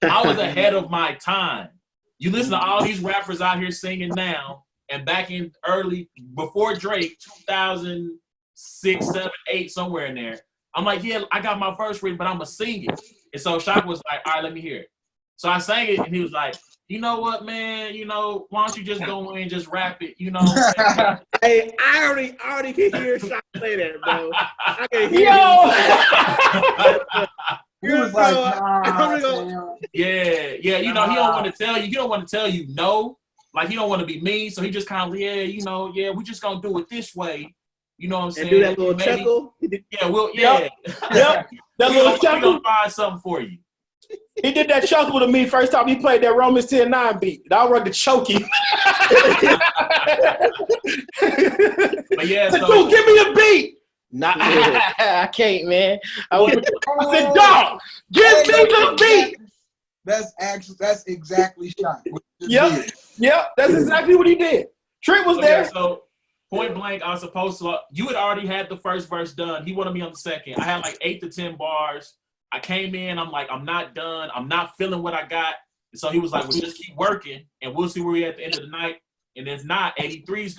I was ahead of my time. You listen to all these rappers out here singing now, and back in early before Drake, 2006, 7, 8, somewhere in there. I'm like, yeah, I got my verse written, but I'm gonna sing it. And so Shot was like, all right, let me hear it. So I sang it, and he was like, you know what, man? Why don't you just go in and just rap it? Hey, I already can hear Shot say that, bro. I can hear He was like, yeah. He don't want to tell you. He don't want to tell you no. Like, he don't want to be mean. So he just kind of, we just gonna do it this way. You know what I'm saying? And do that little chuckle. Yeah. Yep. That little chuckle. We'll find something for you. He did that chuckle to me first time he played that Romans 10:9 beat. And I wanted to choke him. But yeah, so give me a beat. Nah, I can't, man. I said, dog, give me the beat. That's exactly Shot. Yep, that's exactly what he did. Trent was there. So Point Blank, I was supposed to. You had already had the first verse done. He wanted me on the second. I had like 8 to 10 bars. I came in. I'm like, I'm not done. I'm not feeling what I got. And so he was like, well, just keep working, and we'll see where we're at the end of the night. And if not, 83's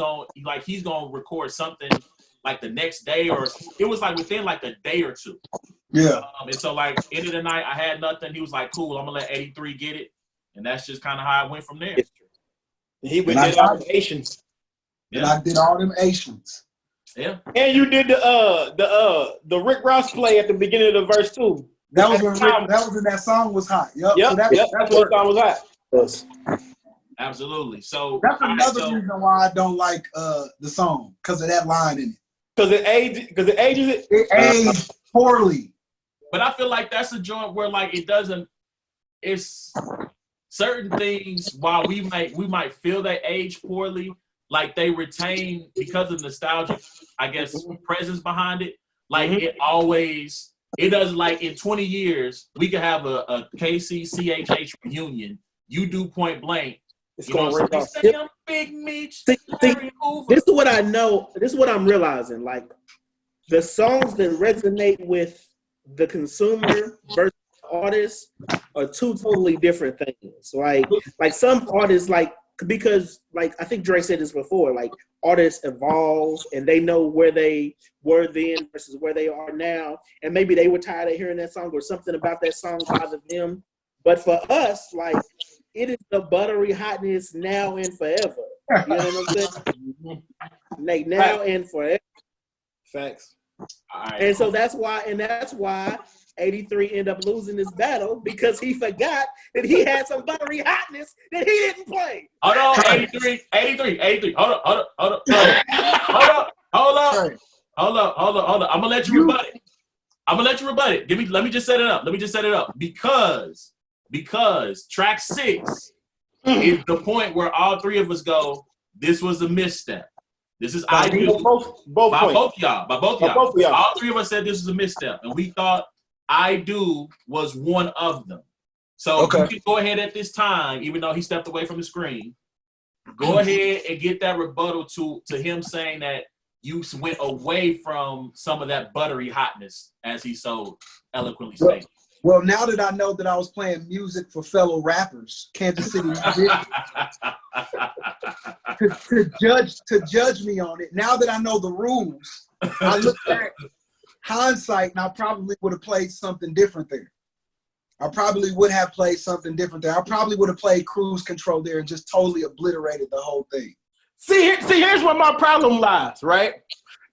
he's gonna record something like the next day, or it was like within like a day or two. Yeah. And so like end of the night, I had nothing. He was like, "Cool, I'm gonna let 83 get it," and that's just kind of how it went from there. He did all the Asians. And I did all them Asians. Yeah. And you did the Rick Ross play at the beginning of the verse too. That was when that song was hot. Yep. Yep. So That's what the song was hot. Yes. Absolutely. So that's another reason why I don't like the song, because of that line in it. Because it ages it. It aged poorly. But I feel like that's a joint where like it's certain things while we might feel they age poorly, like they retain because of nostalgic, I guess, presence behind it. Like it does, like in 20 years, we could have a KC CHH reunion. You do Point Blank. It's going going to say I'm Big Meech. This is what I know. This is what I'm realizing. Like the songs that resonate with the consumer versus artists are two totally different things. Like some artists, like, because like I think Dre said this before, like artists evolve and they know where they were then versus where they are now, and maybe they were tired of hearing that song or something about that song bothered them. But for us, like, it is the buttery hotness now and forever. You know what I'm saying? Like now and forever. Facts. Right. And so that's why 83 ended up losing this battle, because he forgot that he had some buttery hotness that he didn't play. Hold on, 83. Hold up. I'm gonna let you rebut it. Let me just set it up. Because track 6 is the point where all three of us go, this was a misstep. This is I do. By both y'all. All three of us said this was a misstep, and we thought I do was one of them. So you can go ahead at this time, even though he stepped away from the screen, go ahead and get that rebuttal to him saying that you went away from some of that buttery hotness, as he so eloquently stated. Well, now that I know that I was playing music for fellow rappers, Kansas City, to judge me on it. Now that I know the rules, I look back, hindsight, and I probably would have played something different there. I probably would have played something different there. I probably would have played Cruise Control there and just totally obliterated the whole thing. See, here's where my problem lies, right?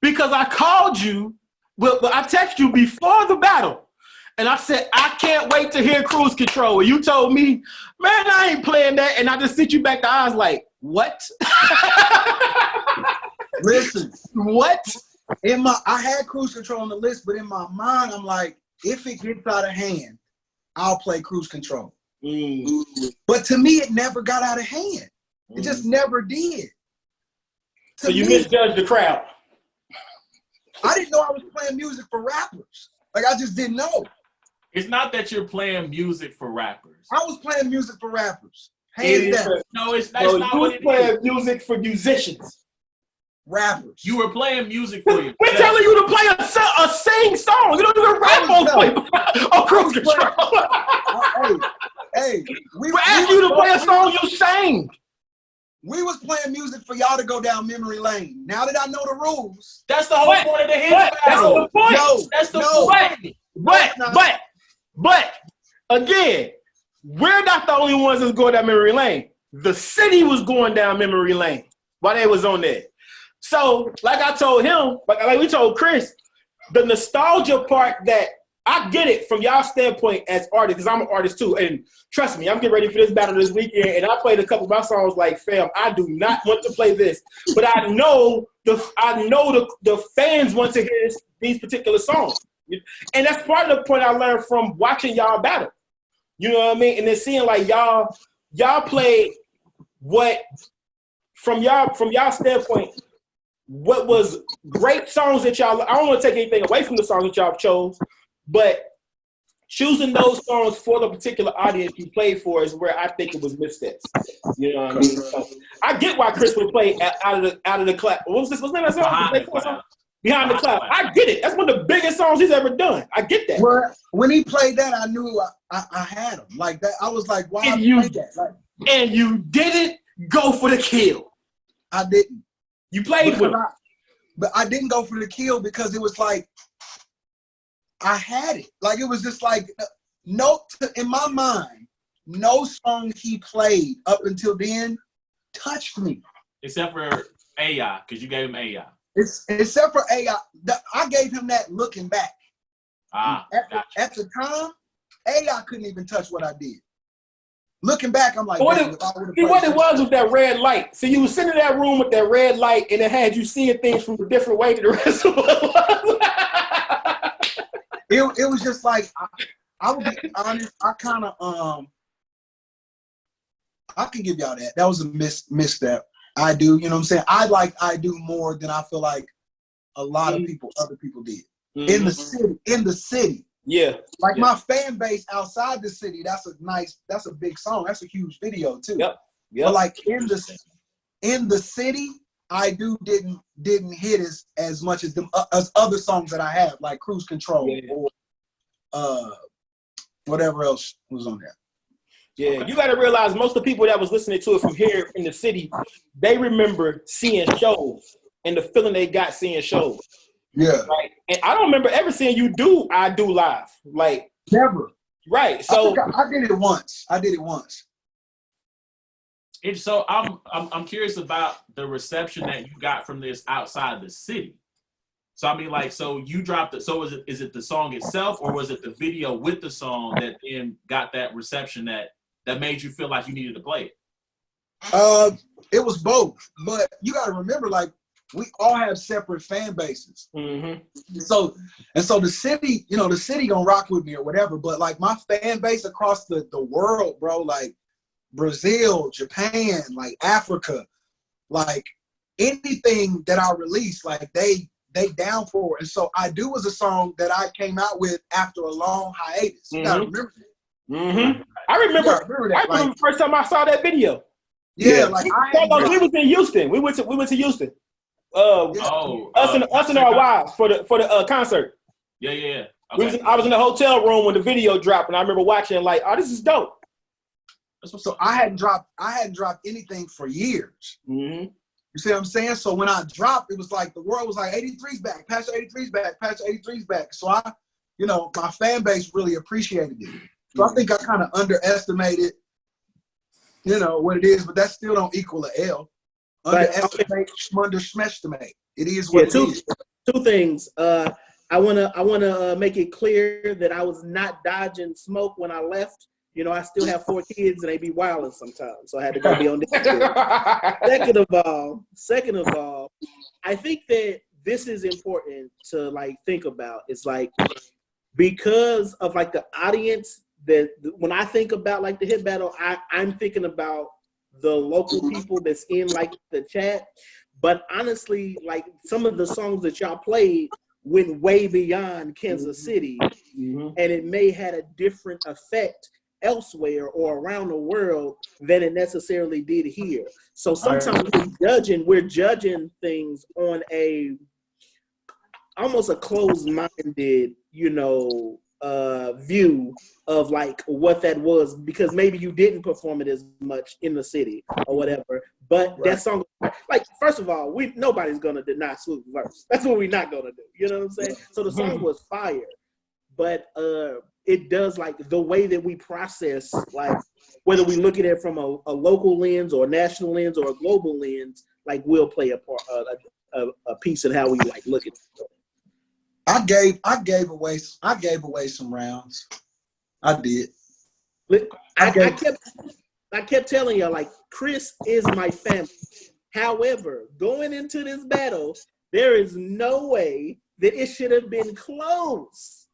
Because I called you, but I texted you before the battle. And I said, I can't wait to hear Cruise Control. And you told me, man, I ain't playing that. And I just sent you back the eyes like, what? Listen. What? I had Cruise Control on the list, but in my mind, I'm like, if it gets out of hand, I'll play Cruise Control. But to me, it never got out of hand. It just never did. So you misjudged the crowd. I didn't know I was playing music for rappers. Like, I just didn't know. It's not that you're playing music for rappers. I was playing music for rappers. Hands down. No, that's not what it is. You were playing music for musicians. Rappers. You were playing music for yourself. We're telling you to play a sing song. You don't even rap on Cruise Control. Hey, we're asking you to play a song you sang. We was playing music for y'all to go down memory lane. Now that I know the rules. That's the whole point of the hit battle. That's the point. But again, we're not the only ones that's going down memory lane. The city was going down memory lane while they was on there. So, like I told him, like we told Chris, the nostalgia part, that I get it from y'all standpoint as artists, because I'm an artist too. And trust me, I'm getting ready for this battle this weekend, and I played a couple of my songs like, fam, I do not want to play this. But I know the fans want to hear these particular songs. And that's part of the point I learned from watching y'all battle. You know what I mean? And then seeing like y'all played what, from y'all standpoint, what was great songs that y'all, I don't want to take anything away from the songs that y'all chose, but choosing those songs for the particular audience you played for is where I think it was missteps. You know what I mean? So, I get why Chris would play out of the clap. What's the name of that song? Behind the Cloud. I get it. That's one of the biggest songs he's ever done. I get that. Well, when he played that, I knew I had him. Like that, I was like, why you play that? Like, and you didn't go for the kill. I didn't. You played with him. but I didn't go for the kill because it was like I had it. Like it was just like in my mind, no song he played up until then touched me. Except for AI, because you gave him AI. Except for AI. I gave him that looking back. At the time, AI couldn't even touch what I did. Looking back, I'm like, what it was that red light. So you was sitting in that room with that red light, and it had you seeing things from a different way to the rest of us. It was just like, I would be honest, I kind of, I can give y'all that. That was a misstep. I do, you know what I'm saying? I do more than I feel like a lot of other people did. In the city. Yeah. Like my fan base outside the city, that's a big song. That's a huge video too. Yep. But like in the city, I didn't hit as much as as other songs that I have, like Cruise Control or whatever else was on there. Yeah, you got to realize most of the people that was listening to it from here in the city, they remember seeing shows and the feeling they got seeing shows. Yeah. Right. And I don't remember ever seeing you do I Do live. Like never. Right. So I did it once. And so I'm curious about the reception that you got from this outside the city. So I mean, like, so you dropped it. So is it the song itself, or was it the video with the song that then got that reception that made you feel like you needed to play it? It was both. But you got to remember, like, we all have separate fan bases. Mm-hmm. So the city, the city gonna rock with me or whatever. But like my fan base across the world, bro, like Brazil, Japan, like Africa, like anything that I release, like they down for. And so I Do was a song that I came out with after a long hiatus. You gotta remember that. Mm-hmm. I remember that. I remember the first time I saw that video. Yeah, like we was in Houston. We went to Houston. Us and our wives for the concert. Yeah. Okay. I was in the hotel room when the video dropped, and I remember watching like, oh, this is dope. So I hadn't dropped anything for years. Mm-hmm. You see what I'm saying? So when I dropped, it was like the world was like, 83's back, Pastor AD3's back, Pastor AD3's back. So my fan base really appreciated it. So I think I kind of underestimated, what it is, but that still don't equal an L. Underestimate, underestimate. It is what it is. Two things. I wanna make it clear that I was not dodging smoke when I left. I still have 4 kids and they be wilding sometimes, so I had to go be on that. Second of all, I think that this is important to like think about. It's like because of like the audience that when I think about like the hit battle, I'm thinking about the local people that's in like the chat. But honestly, like some of the songs that y'all played went way beyond Kansas City, and it may had a different effect elsewhere or around the world than it necessarily did here. So sometimes we're judging things on almost a closed-minded, view of like what that was, because maybe you didn't perform it as much in the city or whatever. But that song, like, first of all, nobody's gonna deny Swoop's verse. That's what we're not gonna do. You know what I'm saying? So the song was fire, but it does, like, the way that we process, like, whether we look at it from a local lens or a national lens or a global lens, like, we'll play a part, a piece in how we like look at it. I gave away some rounds. I did. I kept telling y'all, like, Chris is my family. However, going into this battle, there is no way that it should have been close.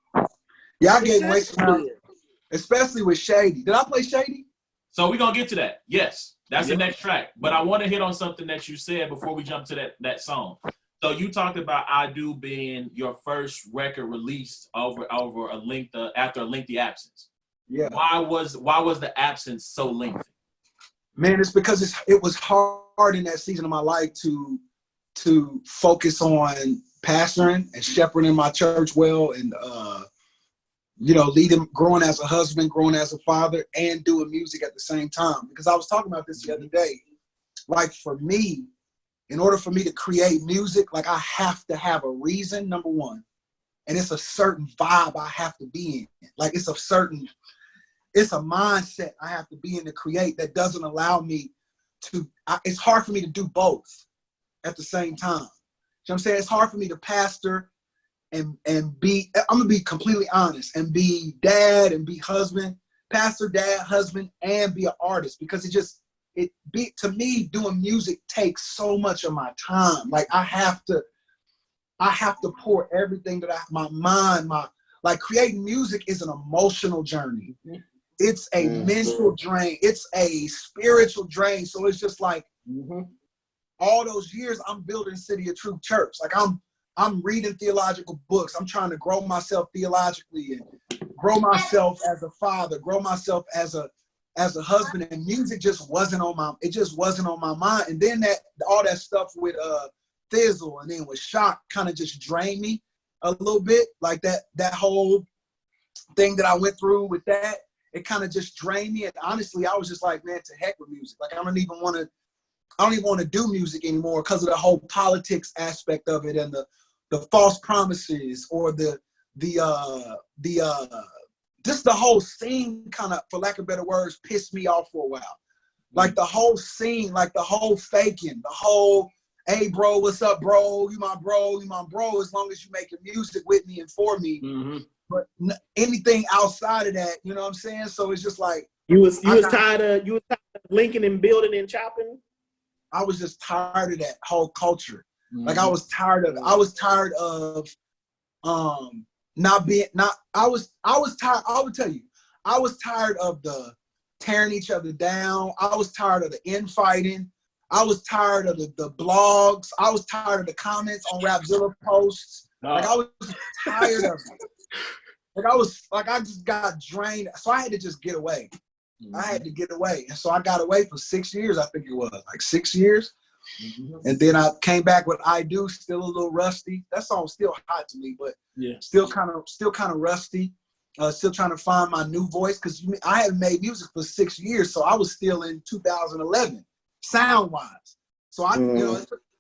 Yeah, I gave away some rounds, especially with Shady. Did I play Shady? So we're gonna get to that. Yes, that's the next track. But I want to hit on something that you said before we jump to that song. So you talked about I Do being your first record released after a lengthy absence. Yeah. Why was the absence so lengthy? Man, it's because it was hard in that season of my life to focus on pastoring and shepherding my church well, and leading, growing as a husband, growing as a father, and doing music at the same time. Because I was talking about this the other day. Like, for me, in order for me to create music, like I have to have a reason, number one. And it's a certain vibe I have to be in. Like it's a mindset I have to be in to create that doesn't allow me to, it's hard for me to do both at the same time. You know what I'm saying? It's hard for me to pastor and be, I'm gonna be completely honest, and be dad and be husband, pastor, dad, husband, and be an artist, because to me, doing music takes so much of my time. Like I have to pour everything that my mind, like creating music is an emotional journey. It's a mental drain. It's a spiritual drain. So it's just like all those years I'm building City of Truth Church. Like I'm reading theological books. I'm trying to grow myself theologically and grow myself as a father, grow myself as a husband, and music just wasn't on my mind. And then all that stuff with Thizzle and then with Shock kind of just drained me a little bit. Like that whole thing that I went through with that, it kind of just drained me. And honestly, I was just like, man, to heck with music. Like I don't even want to do music anymore because of the whole politics aspect of it and the false promises, or just the whole scene kind of, for lack of better words, pissed me off for a while. Like the whole scene, like the whole faking, the whole, hey bro, what's up, bro? You my bro, as long as you making music with me and for me. But anything outside of that, you know what I'm saying? So it's just like you was tired of linking and building and chopping. I was just tired of that whole culture. Like I was tired of it. I was tired of I would tell you, I was tired of the tearing each other down. I was tired of the infighting. I was tired of the blogs. I was tired of the comments on Rapzilla posts. Like I was tired of it. I just got drained. So I had to just get away. I had to get away. And so I got away for 6 years, I think it was, like 6 years. And then I came back with I Do, still a little rusty. That song's still hot to me, but still kind of rusty. Still trying to find my new voice, because I hadn't made music for 6 years, so I was still in 2011, sound wise. So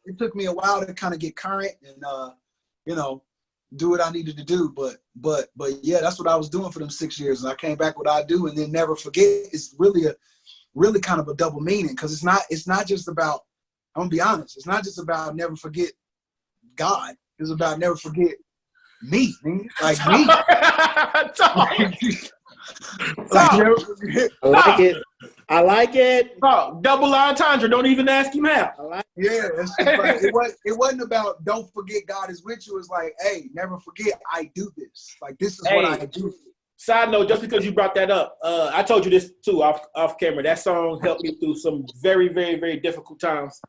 it took me a while to kind of get current and do what I needed to do. But yeah, that's what I was doing for them 6 years, and I came back with I Do, and then Never Forget. It's really kind of a double meaning, because it's not just about, I'm gonna be honest, it's not just about never forget God. It's about never forget me, like me. Never forget. I like it. Oh, double entendre. Don't even ask him out. It's just like, it wasn't about don't forget God is with you. It's like, hey, never forget I do this. Like this is what I do. Side note, just because you brought that up, I told you this too off camera. That song helped me through some very, very, very difficult times.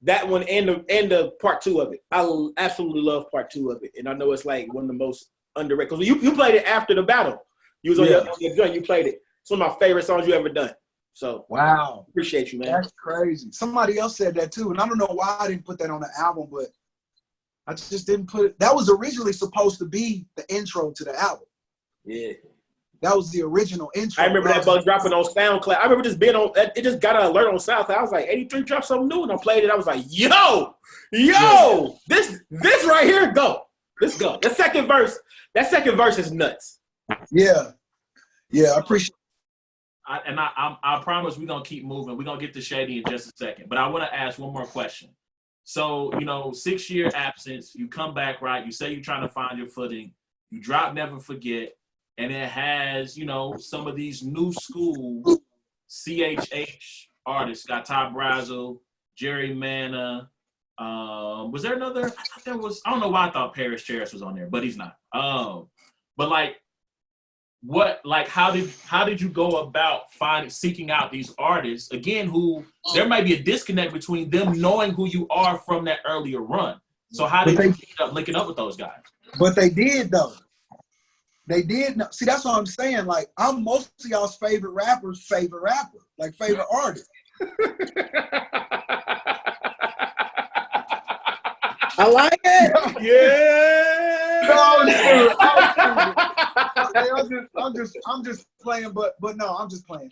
That one and the part 2 of it. I absolutely love part 2 of it, and I know it's like one of the most underrated. Because you played it after the battle. You was on your joint. You played it. It's one of my favorite songs you ever done. So wow, appreciate you, man. That's crazy. Somebody else said that too, and I don't know why I didn't put that on the album, but I just didn't put it. That was originally supposed to be the intro to the album. Yeah. That was the original intro. I remember that bug dropping on SoundCloud. I remember just being on, it just got an alert on SoundCloud. I was like, 83 dropped something new, and I played it. I was like, yo, this right here, go. Let's go. That second verse is nuts. Yeah, I appreciate it. I promise we're going to keep moving. We're going to get to Shady in just a second. But I want to ask one more question. So, 6 year absence, you come back, right? You say you're trying to find your footing. You drop Never Forget. And it has, some of these new school CHH artists. Got Ty Brazel, Jerry Manna. Was there another? I thought there was. I don't know why I thought Paris Charis was on there, but he's not. But how did you go about seeking out these artists again? Who there might be a disconnect between them knowing who you are from that earlier run. So how did you end up linking up with those guys? But they did though. They did. See, that's what I'm saying. Like, I'm most of y'all's favorite rapper, like favorite artist. I like it. Yeah. I'm just playing, but no, I'm just playing.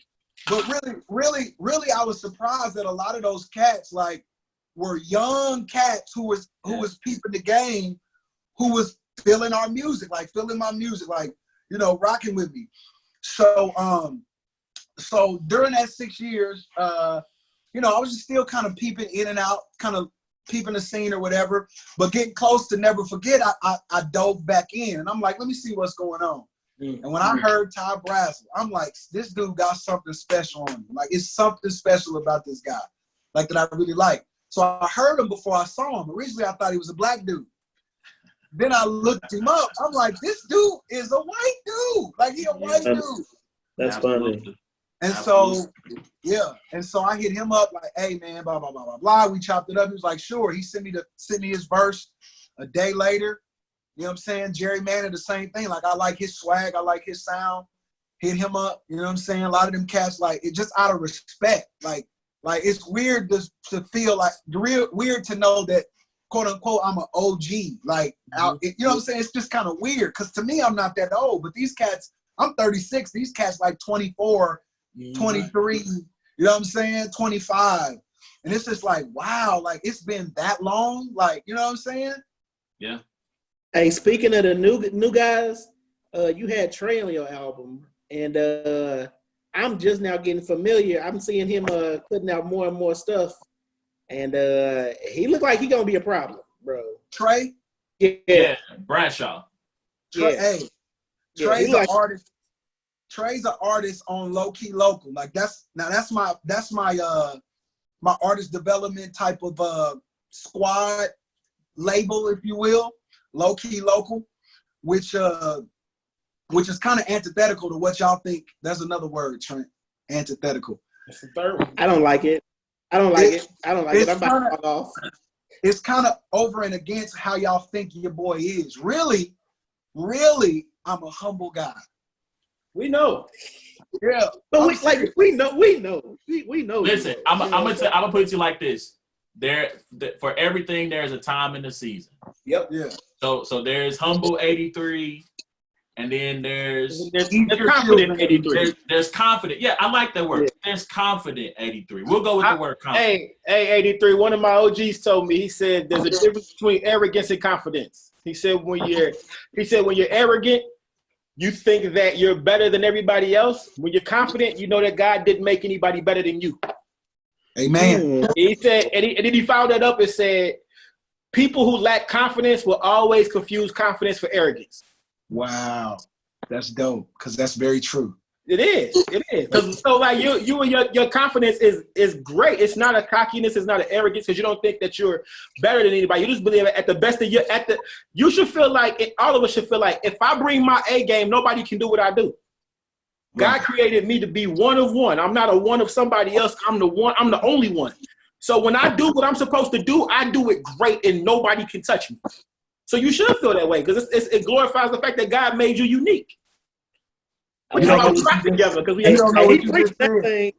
But really, I was surprised that a lot of those cats, like were young cats who was peeping the game, who was feeling our music, like feeling my music, like, you know, rocking with me. So so during that 6 years, you know, I was just still kind of peeping in and out, kind of peeping the scene or whatever, but getting close to Never Forget, I dove back in, and I'm like, let me see what's going on. And when I heard Ty Brazzle, I'm like, this dude got something special on him. Like, it's something special about this guy, like, that I really like. So I heard him before I saw him. Originally, I thought he was a black dude. Then I looked him up. I'm like, this dude is a white dude. Like, he a white dude. That's funny. And so, yeah. And so I hit him up like, hey, man, blah, blah, blah, blah, blah. We chopped it up. He was like, sure. He sent me his verse a day later. You know what I'm saying? Jerry Manning, the same thing. Like, I like his swag. I like his sound. Hit him up. You know what I'm saying? A lot of them cats, like, it just out of respect. Like it's weird to feel like, weird to know that, quote unquote, I'm an OG. Like, you know what I'm saying? It's just kind of weird. Because to me, I'm not that old. But these cats, I'm 36. These cats like 24, 23, you know what I'm saying? 25. And it's just like, wow, like, it's been that long. Like, you know what I'm saying? Yeah. Hey, speaking of the new guys, you had Tre on your album, and I'm just now getting familiar. I'm seeing him putting out more and more stuff, and he looked like he gonna be a problem, bro. Tre? Yeah. Bradshaw. Tre, Yeah. hey, Tre's an artist. Tre's an artist on Low Key Local. Like, that's my my artist development type of squad label, if you will. Low Key Local, which is kind of antithetical to what y'all think. There's another word, Trent. Antithetical. That's the third one. I don't like it. I'm about to fall off. It's kind of over and against how y'all think your boy is. Really, I'm a humble guy. We know. Yeah. But we know. Listen, I'm gonna put it to you like this. For everything, there's a time in the season. Yep. Yeah. So there's humble 83, and then there's confident 83. There's confident. Yeah, I like that word. Yeah. There's confident 83. We'll go with the word confident. Hey, 83. One of my OGs told me. He said there's a difference between arrogance and confidence. He said when you're arrogant, you think that you're better than everybody else. When you're confident, you know that God didn't make anybody better than you. Amen. He said, and then he followed that up and said, people who lack confidence will always confuse confidence for arrogance. Wow. That's dope, because that's very true. It is. Because so like you and your confidence is great. It's not a cockiness, it's not an arrogance, because you don't think that you're better than anybody. You just believe at the best of you should feel like all of us should feel like if I bring my A game, nobody can do what I do. God created me to be one of one. I'm not a one of somebody else. I'm the only one. So when I do what I'm supposed to do, I do it great and nobody can touch me. So you should feel that way, because it glorifies the fact that God made you unique. We don't know together because we don't know what you just said.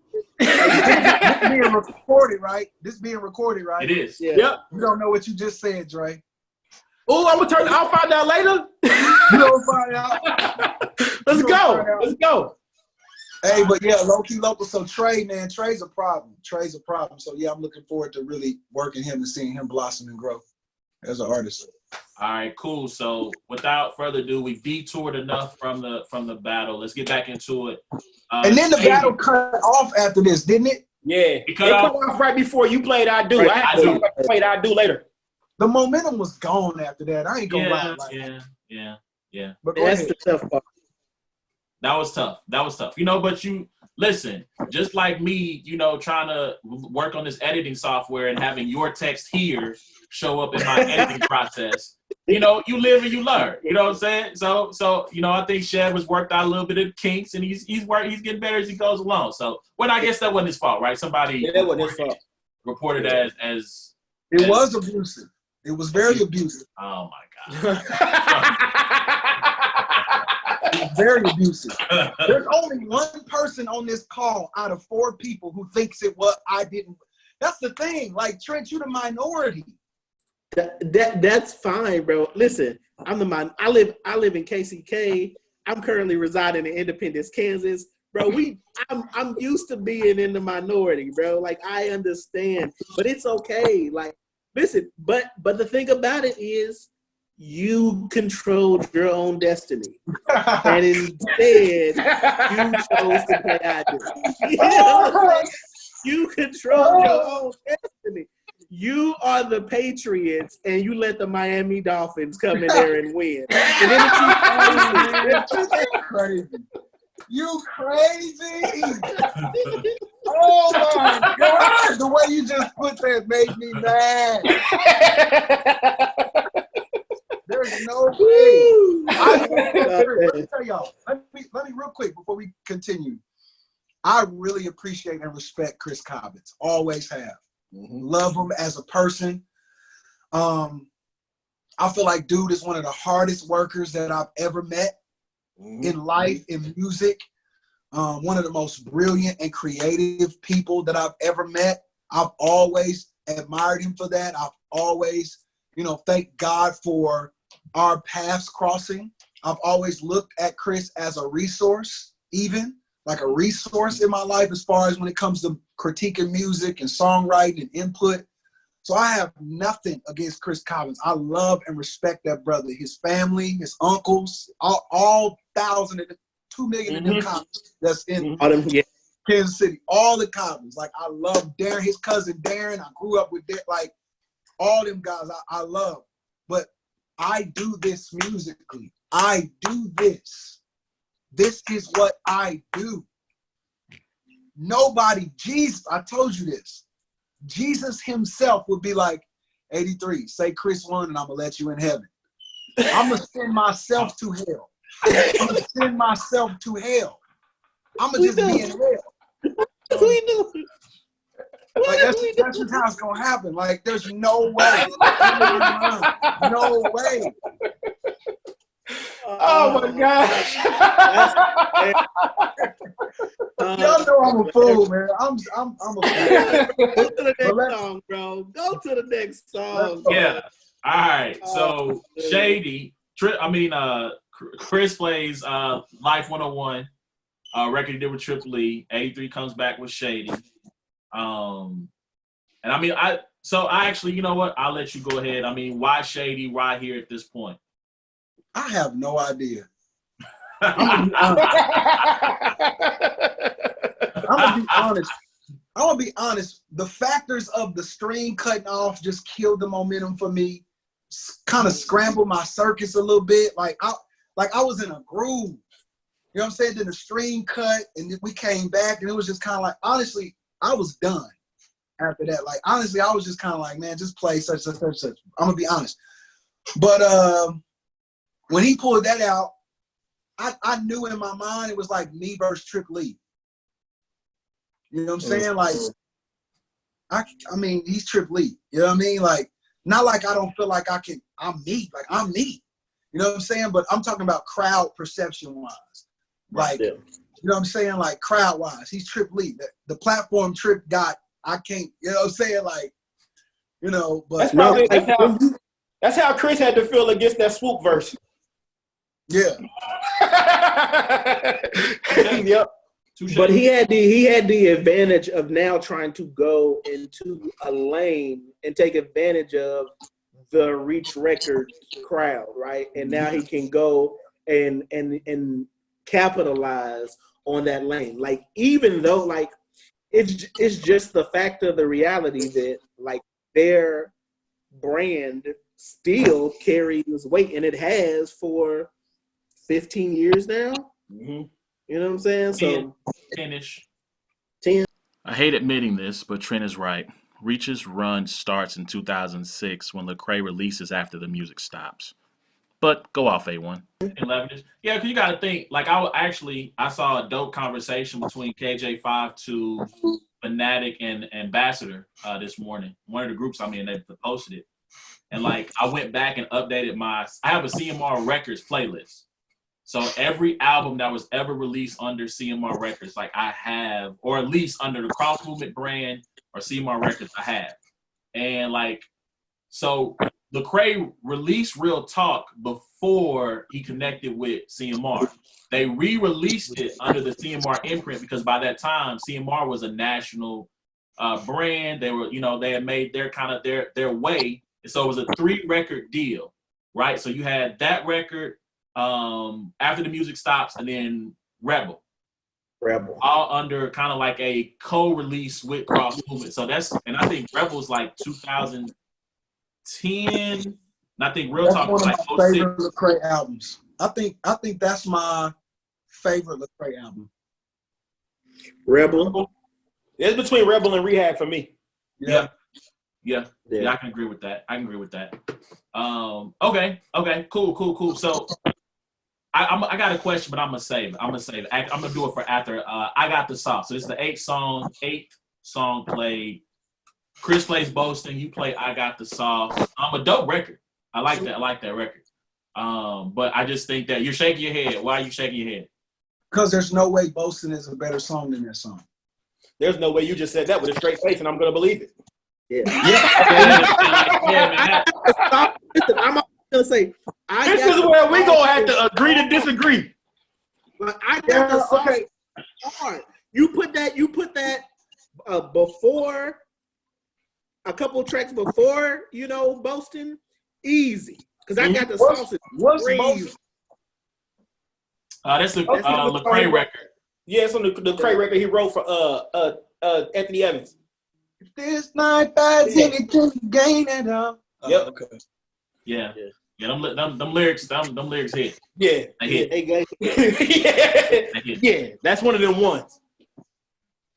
This being recorded, right? It is. Yeah. Yep. You don't know what you just said, Dre. Oh, I'll find out later. You don't find out. Let's go. Hey, but yeah, Low Key Local. So Tre, man, Tre's a problem. So yeah, I'm looking forward to really working him and seeing him blossom and grow as an artist. All right, cool. So without further ado, we detoured enough from the battle. Let's get back into it. And then the battle cut off after this, didn't it? Yeah, it cut off right before you played I Do. Right, I played I Do later. The momentum was gone after that. I ain't gonna lie. Yeah. But that's the tough part. That was tough. You know, but you listen, just like me, you know, trying to work on this editing software and having your text here show up in my editing process. You know, you live and you learn. You know what I'm saying? So you know, I think Shad was worked out a little bit of kinks, and he's getting better as he goes along. So, well, I guess that wasn't his fault, right? Somebody reported as it was abusive. It was very abusive. Oh my God. It was very abusive. There's only one person on this call out of 4 people who thinks it was. I didn't. That's the thing. Like, Trent, you're the minority. That's fine, bro. Listen, I live in KCK. I'm currently residing in Independence, Kansas. bro. I'm used to being in the minority, bro. Like I understand, but it's okay. Like, listen, but the thing about it is, you controlled your own destiny, and instead you chose to play I do. You know what I'm saying? You control your own destiny. You are the Patriots, and you let the Miami Dolphins come in there and win. And then Crazy. You crazy. Oh my God. The way you just put that made me mad. There's no way. Let me tell y'all. Let me real quick before we continue. I really appreciate and respect Chris Cobbins. Always have. Love him as a person. I feel like dude is one of the hardest workers that I've ever met in life, in music. One of the most brilliant and creative people that I've ever met. I've always admired him for that. I've always, thank God for our paths crossing. I've always looked at Chris as a resource, even like a resource in my life as far as when it comes to critiquing music and songwriting and input. So I have nothing against Chris Cobbins. I love and respect that brother, his family, his uncles, all 2 million of them Cobbins that's in Kansas City. All the Cobbins. Like I love Darren, his cousin Darren. I grew up with Darren, like all them guys I love. But I do this musically. I do this. This is what I do. Nobody, Jesus, I told you this. Jesus himself would be like, 83, say Chris won and I'm going to let you in heaven. I'm going to send myself to hell. I'm going to send myself to hell. I'm going to just be in hell. We knew. Like that's just how it's going to happen. Like there's no way. No way. Oh my gosh. Y'all know I'm a fool, man. I'm a fool. Go to the next song, bro. Go to the next song. Yeah. All right. So Shady, Chris plays Life 101, record he did with Triple E. AD3 comes back with Shady. And I actually, you know what? I'll let you go ahead. I mean, why Shady? Why here at this point? I have no idea. I'm gonna be honest. The factors of the stream cutting off just killed the momentum for me. Kind of scrambled my circuits a little bit. Like I was in a groove. You know what I'm saying? Then the stream cut, and then we came back, and it was just kind of like, honestly, I was done after that. Like honestly, I was just kind of like, man, just play such. I'm gonna be honest. But when he pulled that out, I knew in my mind it was like me versus Triple E. You know what I'm saying? Like, I mean, he's Triple E. You know what I mean? Like, not like I don't feel like I'm me. Like, I'm me. You know what I'm saying? But I'm talking about crowd perception-wise. Like, you know what I'm saying? Like, crowd-wise. He's Triple E. The platform Trip got, I can't, you know what I'm saying? Like, but. That's how Chris had to feel against that Swoop verse. Yeah. Yep. But he had the advantage of now trying to go into a lane and take advantage of the Reach Record crowd, right? And now he can go and capitalize on that lane. Like even though like it's just the fact of the reality that like their brand still carries weight, and it has for 15 years now. You know what I'm saying? So 10-ish. 10. I hate admitting this, but Trent is right. Reach's run starts in 2006 when Lecrae releases after the music stops. But go off, A1. 11-ish. Yeah, because you got to think, like I saw a dope conversation between KJ5 to Fanatic and Ambassador this morning. One of the groups I'm in, they posted it. And like I went back and updated I have a CMR Records playlist. So every album that was ever released under CMR Records, like I have, or at least under the Cross Movement brand or CMR Records, I have. And like, so Lecrae released Real Talk before he connected with CMR. They re-released it under the CMR imprint because by that time CMR was a national brand. They were, they had made their kind of their way. And so it was a 3-record deal, right? So you had that record, After the Music Stops, and then Rebel. All under kind of like a co-release with Cross Movement. So and I think Rebel's like 2010. And I think Real Talk was like 06. That's one of my favorite Lecrae albums. I think that's my favorite Lecrae album. Rebel. It's between Rebel and Rehab for me. Yeah, I can agree with that. Okay, cool. So I got a question, but I'm gonna save it. I'm gonna do it for after I Got the Sauce. So it's the 8th song played. Chris plays Boasting, you play I Got the Sauce. A dope record. I like that record. But I just think that you're shaking your head. Why are you shaking your head? Because there's no way Boasting is a better song than that song. There's no way you just said that with a straight face, and I'm gonna believe it. Yeah. Man. Listen, I'm gonna say this is where we gonna have to agree to disagree. But I Got the Sauce. Okay. Hard. You put that before a couple tracks before, Boasting, easy. Because I Got the Sauce is crazy. That's the Lecrae record. Yeah, it's on the Lecrae record he wrote for Anthony Evans. If this night buys anything, gain it up. Yep. Okay. Yeah. Them lyrics hit. Yeah. They hit. Yeah. That's one of them ones.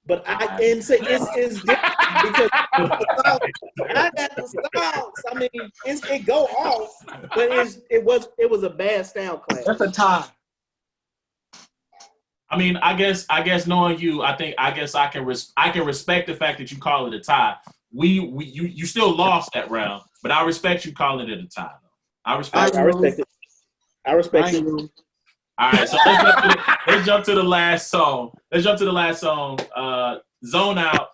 But it's different because I Got the Sauce. I mean, it go off, but it was a bad style clash. That's a tie. I mean, I guess knowing you, I can respect the fact that you call it a tie. You still lost that round, but I respect you calling it a tie. I respect it. I respect it. All right, so let's jump to the last song. Zone Out,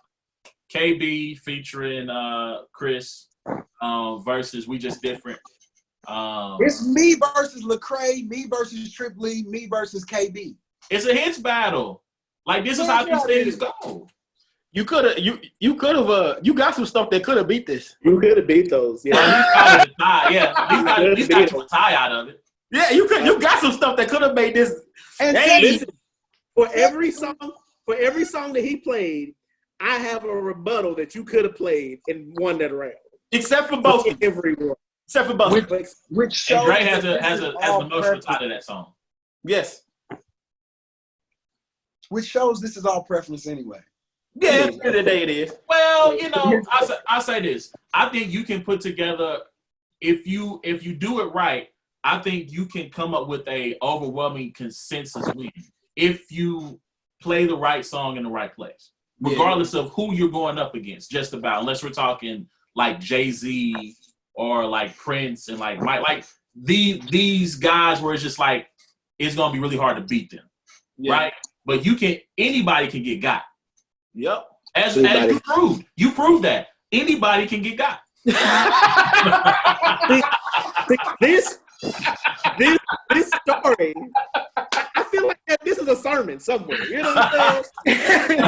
KB featuring Chris versus We Just Different. It's me versus Lecrae, me versus Trip Lee, me versus KB. It's a hits battle. Like, this is how these things go. You got some stuff that could have beat this. You could have beat those. Yeah. At least got you a tie out of it. Yeah, you got some stuff that could have made this. And listen, for every song that he played, I have a rebuttal that you could have played and won that round. Except for Boasting. Everyone. Except for Boasting. Which shows Dre has an emotional tie to that song. Yes. Which shows this is all preference anyway. Yeah, at the end of the day it is. Well, I'll say this. I think you can put together, if you do it right, I think you can come up with a overwhelming consensus win if you play the right song in the right place, regardless of who you're going up against. Just about, unless we're talking like Jay-Z or like Prince and like Mike, like these guys where it's just like it's gonna be really hard to beat them, right? But anybody can get got. Yep. As you proved that anybody can get got. This story, I feel like this is a sermon somewhere. You know what I'm saying?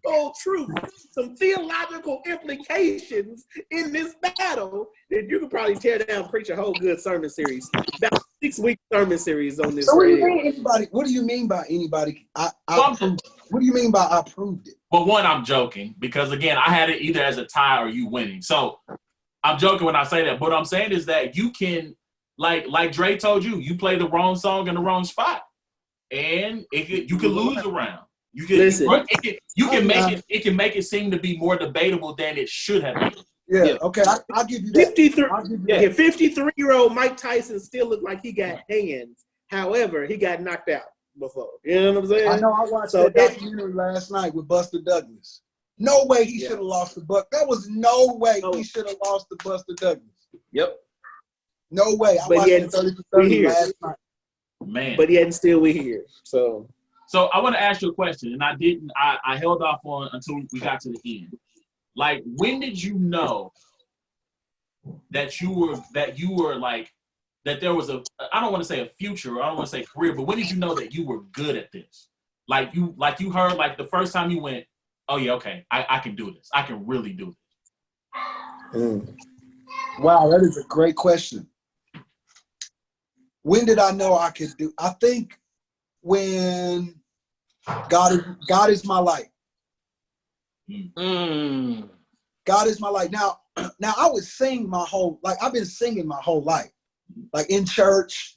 Biblical truth, some theological implications in this battle that you could probably tear down and preach a whole good sermon series. About 6-week sermon series on this. So what do you mean anybody? What do you mean by anybody? What do you mean by I proved it? Well, one, I'm joking because again, I had it either as a tie or you winning. So I'm joking when I say that. But what I'm saying is that you can, like Dre told you, you play the wrong song in the wrong spot, and you can lose a round. You can it can make it seem to be more debatable than it should have been. Yeah. Okay. I'll give you that. 53-year-old Mike Tyson still looked like he got hands. However, he got knocked out before. You know what I'm saying? I know. I watched that documentary last night with Buster Douglas. No way he should have lost the Buck. There was no way he should have lost to Buster Douglas. Yep. No way. I watched it 30 for 30 last night. Man. But yet still we here. So I want to ask you a question, and I held off on until we got to the end. Like, when did you know that you were like, that there was I don't want to say a future, I don't want to say career, but when did you know that you were good at this? Like you heard, like the first time you went, oh yeah, okay, I can do this. I can really do this. Wow, that is a great question. When did I know I could do? I think when God is my light. God is my light. Now I would sing I've been singing my whole life. Like in church,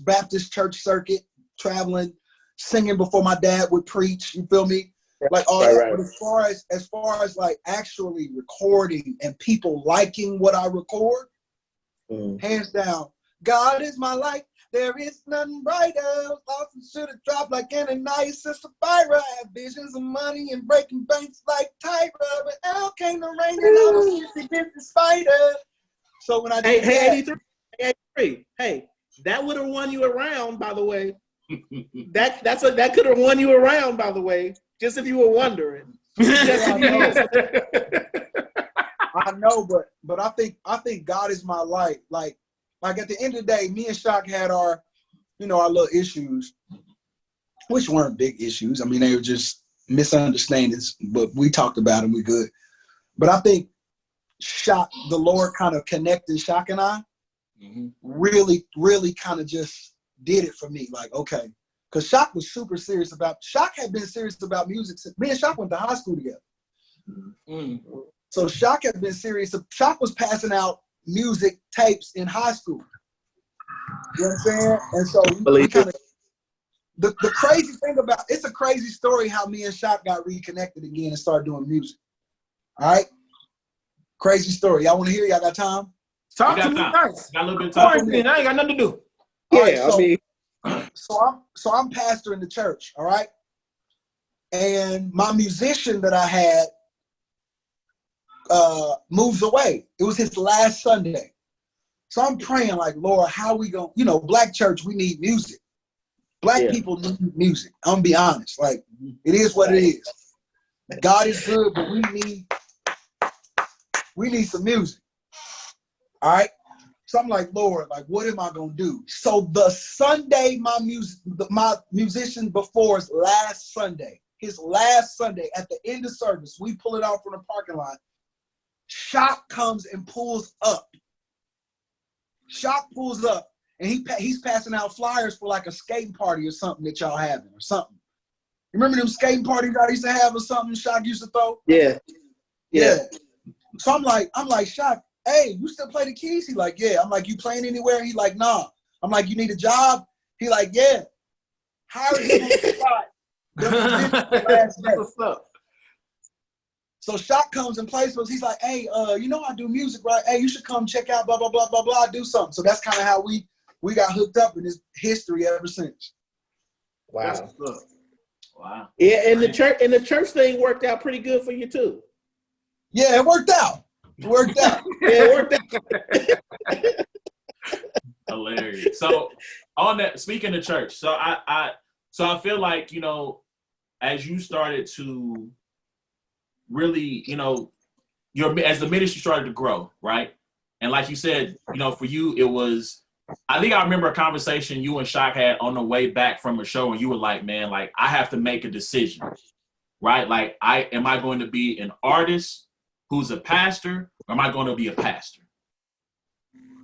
Baptist church circuit, traveling, singing before my dad would preach, you feel me? Like all that. Right. But as far as like actually recording and people liking what I record, hands down, God is my light. There is nothing brighter. Lost and should have dropped like any night. Sister Fire, I have visions of money and breaking banks like Tyra. But out came the rain and I was busy spider. So when I did AD3, hey, that would have won you around, by the way. that could have won you around, by the way. Just if you were wondering. I know, but I think God is my light. Like at the end of the day, me and Shock had our little issues, which weren't big issues. I mean, they were just misunderstandings, but we talked about them. We good. But I think Shock, the Lord kind of connected Shock and I. Really, really kind of just did it for me. Like, okay. Because Shock was super serious Shock had been serious about music since me and Shock went to high school together. So Shock had been serious. Shock was passing out music tapes in high school. You know what I'm saying? And so we kind of, the crazy thing about, it's a crazy story how me and Shock got reconnected again and started doing music. All right? Crazy story. Y'all want to hear? Y'all got time? Talk to me nice. Got a little bit of time. I ain't got nothing to do. Yeah, so I'm pastor in the church, all right? And my musician that I had moves away. It was his last Sunday. So I'm praying like, Lord, how we going to, black church, we need music. Black people need music. I'm going to be honest. Like, it is what it is. God is good, but we need some music. All right? So I'm like, Lord, like, what am I going to do? So the Sunday my musician before his last Sunday at the end of service, we pull it out from the parking lot. Shock comes and pulls up. Shock pulls up, and he's passing out flyers for like a skating party or something that y'all having or something. You remember them skating parties I used to have or something Shock used to throw? Yeah. So I'm like, Shock, hey, you still play the keys? He like, yeah. I'm like, you playing anywhere? He like, nah. I'm like, you need a job? He like, yeah. Hired him on the spot. What's up? So Shock comes and plays with us. He's like, hey, I do music, right? Hey, you should come check out blah, blah, blah, blah, blah, do something. So that's kind of how we got hooked up in this history ever since. Wow. Yeah, and the church thing worked out pretty good for you too. Yeah, it worked out. Hilarious. So on that, speaking of church, so I feel like, as you started to really, as the ministry started to grow, right? And like you said, for you, it was, I think I remember a conversation you and Shock had on the way back from a show, and you were like, man, like, I have to make a decision, right? Like, am I going to be an artist who's a pastor, or am I going to be a pastor?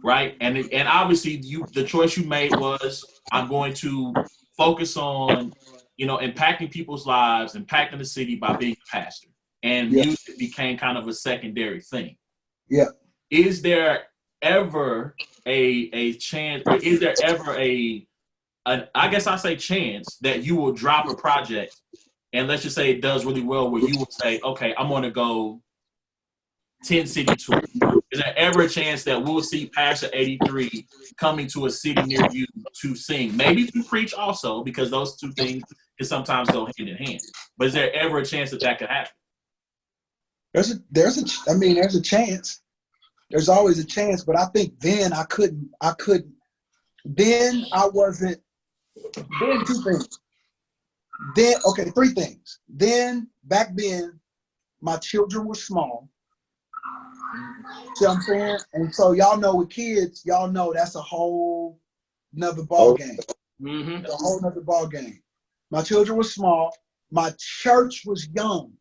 Right? And obviously the choice you made was, I'm going to focus on, impacting people's lives, impacting the city by being a pastor. And music became kind of a secondary thing. Yeah. Is there ever a chance, or is there ever I guess I say chance, that you will drop a project and let's just say it does really well, where you will say, okay, I'm going to go 10-city tour? Is there ever a chance that we'll see Pastor AD3 coming to a city near you to sing? Maybe to preach also, because those two things can sometimes go hand in hand. But is there ever a chance that could happen? There's a chance. There's always a chance, but I think then I couldn't. Then I wasn't. Then two things. Then, okay, three things. Then, back then, my children were small. See what I'm saying? And so y'all know with kids, y'all know that's a whole nother ball game. Mm-hmm. A whole nother ball game. My children were small. My church was young.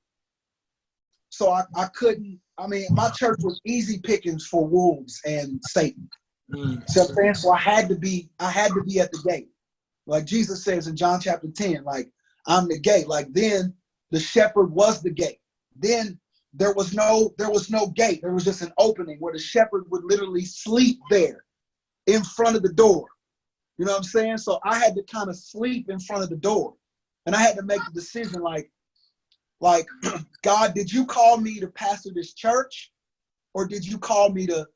So I couldn't, I mean, my church was easy pickings for wolves and Satan. See what I'm saying? So I had to be at the gate. Like Jesus says in John chapter 10, like, I'm the gate. Like, then the shepherd was the gate. Then there was no gate. There was just an opening where the shepherd would literally sleep there in front of the door. You know what I'm saying? So I had to kind of sleep in front of the door. And I had to make the decision like, God, did you call me to pastor this church? Or did you call me to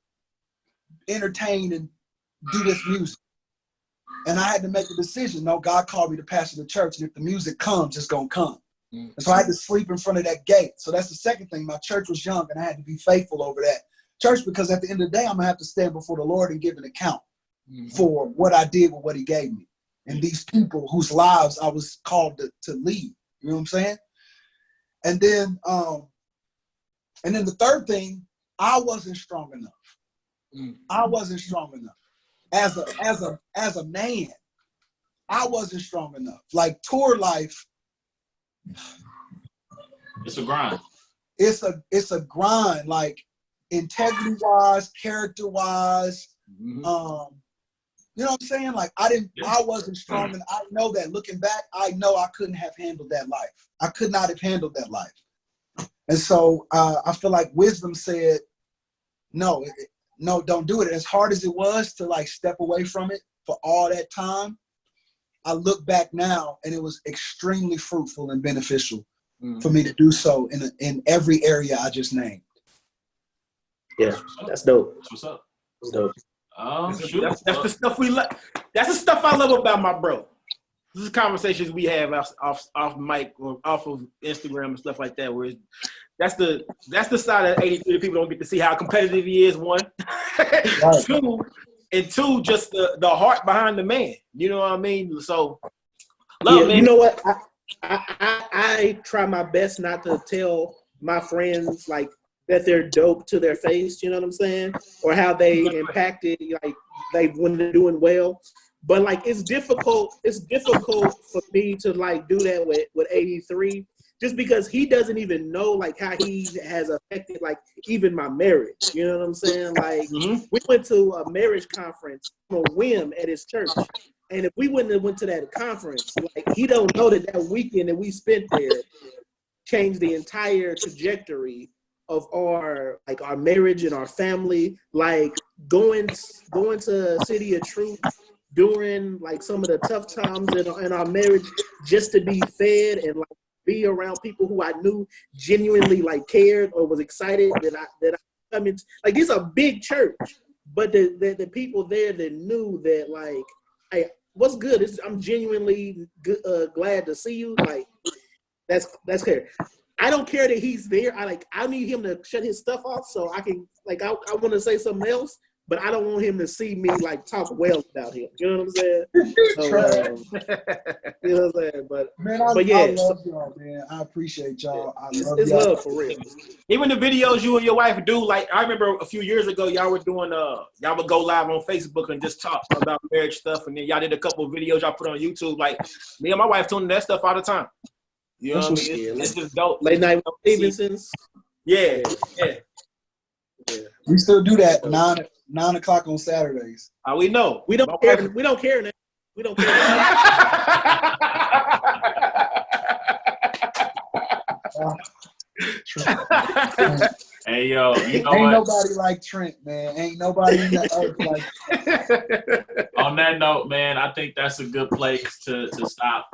entertain and do this music? And I had to make a decision. No, God called me to pastor the church. And if the music comes, it's going to come. And so I had to sleep in front of that gate. So that's the second thing. My church was young and I had to be faithful over that church, because at the end of the day, I'm going to have to stand before the Lord and give an account for what I did with what he gave me. And these people whose lives I was called to lead. You know what I'm saying? And then the third thing, I wasn't strong enough. I wasn't strong enough. As a man, I wasn't strong enough. Like tour life, it's a grind. It's a grind, like integrity wise, character wise. You know what I'm saying? Like I wasn't strong, and I know that looking back, I know I couldn't have handled that life. I could not have handled that life. And so I feel like wisdom said, no, don't do it. As hard as it was to like step away from it for all that time, I look back now and it was extremely fruitful and beneficial for me to do so in every area I just named. Yeah, that's dope. That's what's up. That's dope. Shoot. That's the stuff we like. That's the stuff I love about my bro. This is conversations we have off mic or off of Instagram and stuff like that. Where that's the side of 83 that people don't get to see how competitive he is. One, two, just the heart behind the man. You know what I mean? So, man. You know what? I try my best not to tell my friends like that they're dope to their face, you know what I'm saying? Or how they impacted, like when they're doing well. But like it's difficult for me to like do that with 83, just because he doesn't even know like how he has affected like even my marriage. You know what I'm saying? Like we went to a marriage conference on a whim at his church. And if we wouldn't have went to that conference, like he don't know that weekend that we spent there changed the entire trajectory of our marriage and our family. Like going to City of Truth during like some of the tough times in our marriage, just to be fed and like be around people who I knew genuinely like cared or was excited that I mean, like it's a big church, but the people there that knew that like, hey, what's good? I'm genuinely glad to see you. Like that's clear. I don't care that he's there. I need him to shut his stuff off so I can like I want to say something else, but I don't want him to see me like talk well about him. You know what I'm saying? So, you know what I'm saying? But man, but yeah, I love y'all, man. I appreciate y'all. It's love for real. Even the videos you and your wife do, like I remember a few years ago, y'all were doing y'all would go live on Facebook and just talk about marriage stuff, and then y'all did a couple of videos y'all put on YouTube. Like me and my wife tuning that stuff all the time. You know what I mean? It's just dope. Late night with Stevenson's. Yeah. We still do that 9 o'clock on Saturdays. We know. We don't care. We don't care now. We don't care. Hey yo, you know ain't what? Nobody like Trent, man. Ain't nobody in the earth like. On that note, man, I think that's a good place to stop.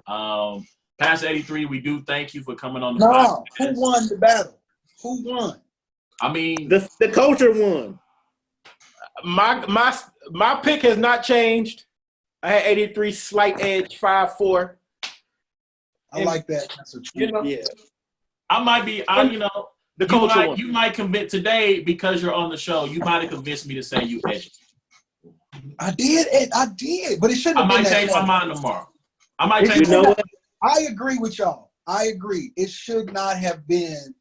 Pastor 83, we do thank you for coming on the podcast. Who won the battle? Who won? I mean, the culture won. My pick has not changed. I had 83 slight edge 5-4. I like that. That's a true. You know, Yeah. I might be, the culture one. You might convince today because you're on the show. You might have convinced me to say you edgy. I did, but it shouldn't have I been might that change way. my mind tomorrow. I might change my mind. I agree with y'all. I agree. It should not have been.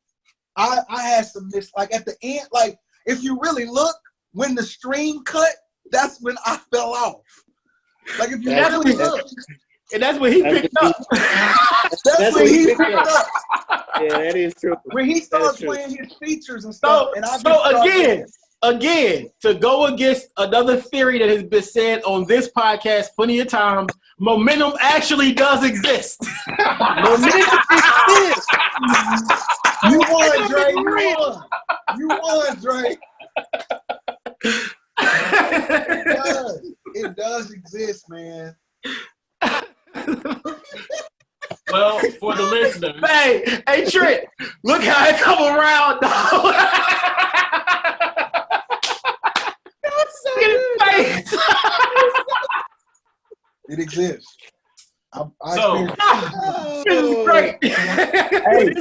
I had some like at the end, like if you really look, when the stream cut, that's when I fell off. Like if you really look. And that's when he picked up. That's when he picked up. Yeah, that is true. When he starts playing his features and stuff. Again, to go against another theory that has been said on this podcast plenty of times, momentum actually does exist. Momentum exists. You won, Dre. You won, Dre. It does exist, man. Well, for the listeners. Hey, Trent, look how it come around, dog. It exists. This is great. Hey,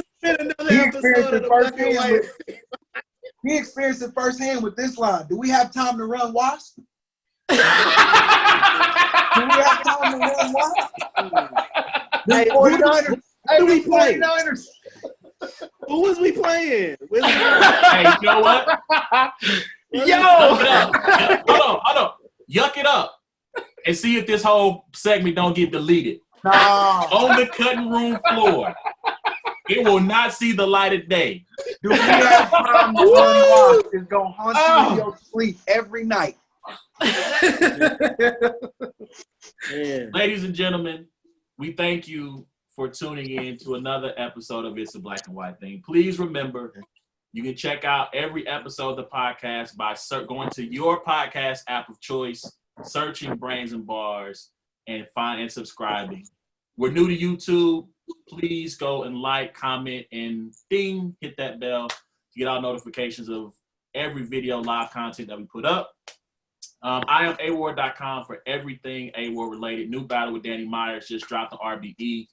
he experienced it firsthand with this line. Do we have time to run Wasp? Do we have time to run Wasp? Hey, who we playing? Who was we playing? Hey, you know what? Hold on. Yuck it up and see if this whole segment don't get deleted. No. On the cutting room floor. It will not see the light of day. Do we have time to run Wasp? It's going to haunt you in your sleep every night. Ladies and gentlemen, we thank you for tuning in to another episode of It's a Black and White Thing. Please remember, you can check out every episode of the podcast by going to your podcast app of choice, searching Brains and Bars, and subscribing. We're new to YouTube. Please go and like, comment, and ding, hit that bell to get all notifications of every video live content that we put up. I am award.com for everything award related. New battle with Danny Myers just dropped on RBE.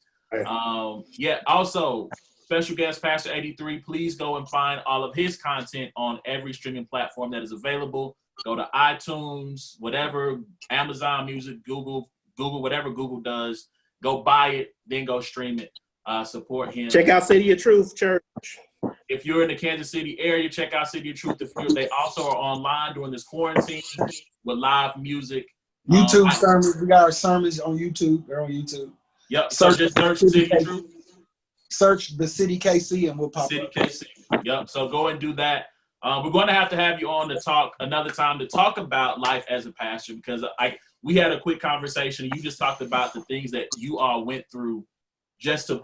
Also, special guest Pastor AD3. Please go and find all of his content on every streaming platform that is available. Go to iTunes, whatever, Amazon Music, Google, whatever Google does. Go buy it, then go stream it. Support him. Check out City of Truth Church. If you're in the Kansas City area, check out City of Truth. They also are online during this quarantine with live music. YouTube sermons. We got our sermons on YouTube. They're on YouTube. Yep. So just search City of Truth. Search the City KC and we'll pop City up. KC. Yep. So go and do that. We're going to have you on to talk another time to talk about life as a pastor, because we had a quick conversation. And you just talked about the things that you all went through just to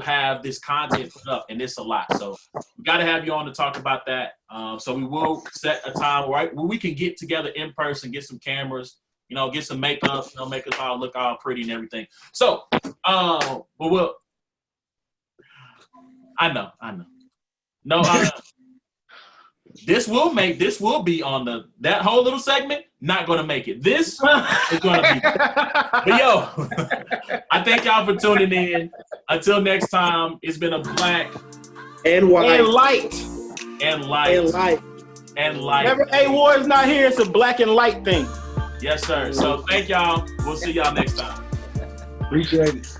have this content put up, and it's a lot. So we got to have you on to talk about that. So we will set a time where we can get together in person, get some cameras, get some makeup, make us all look all pretty and everything. So, but I know. No, this will be on that whole little segment. Not going to make it. This is going to be. But I thank y'all for tuning in. Until next time, it's been a black and white and light. Remember, A-War is not here. It's a black and light thing. Yes, sir. So thank y'all. We'll see y'all next time. Appreciate it.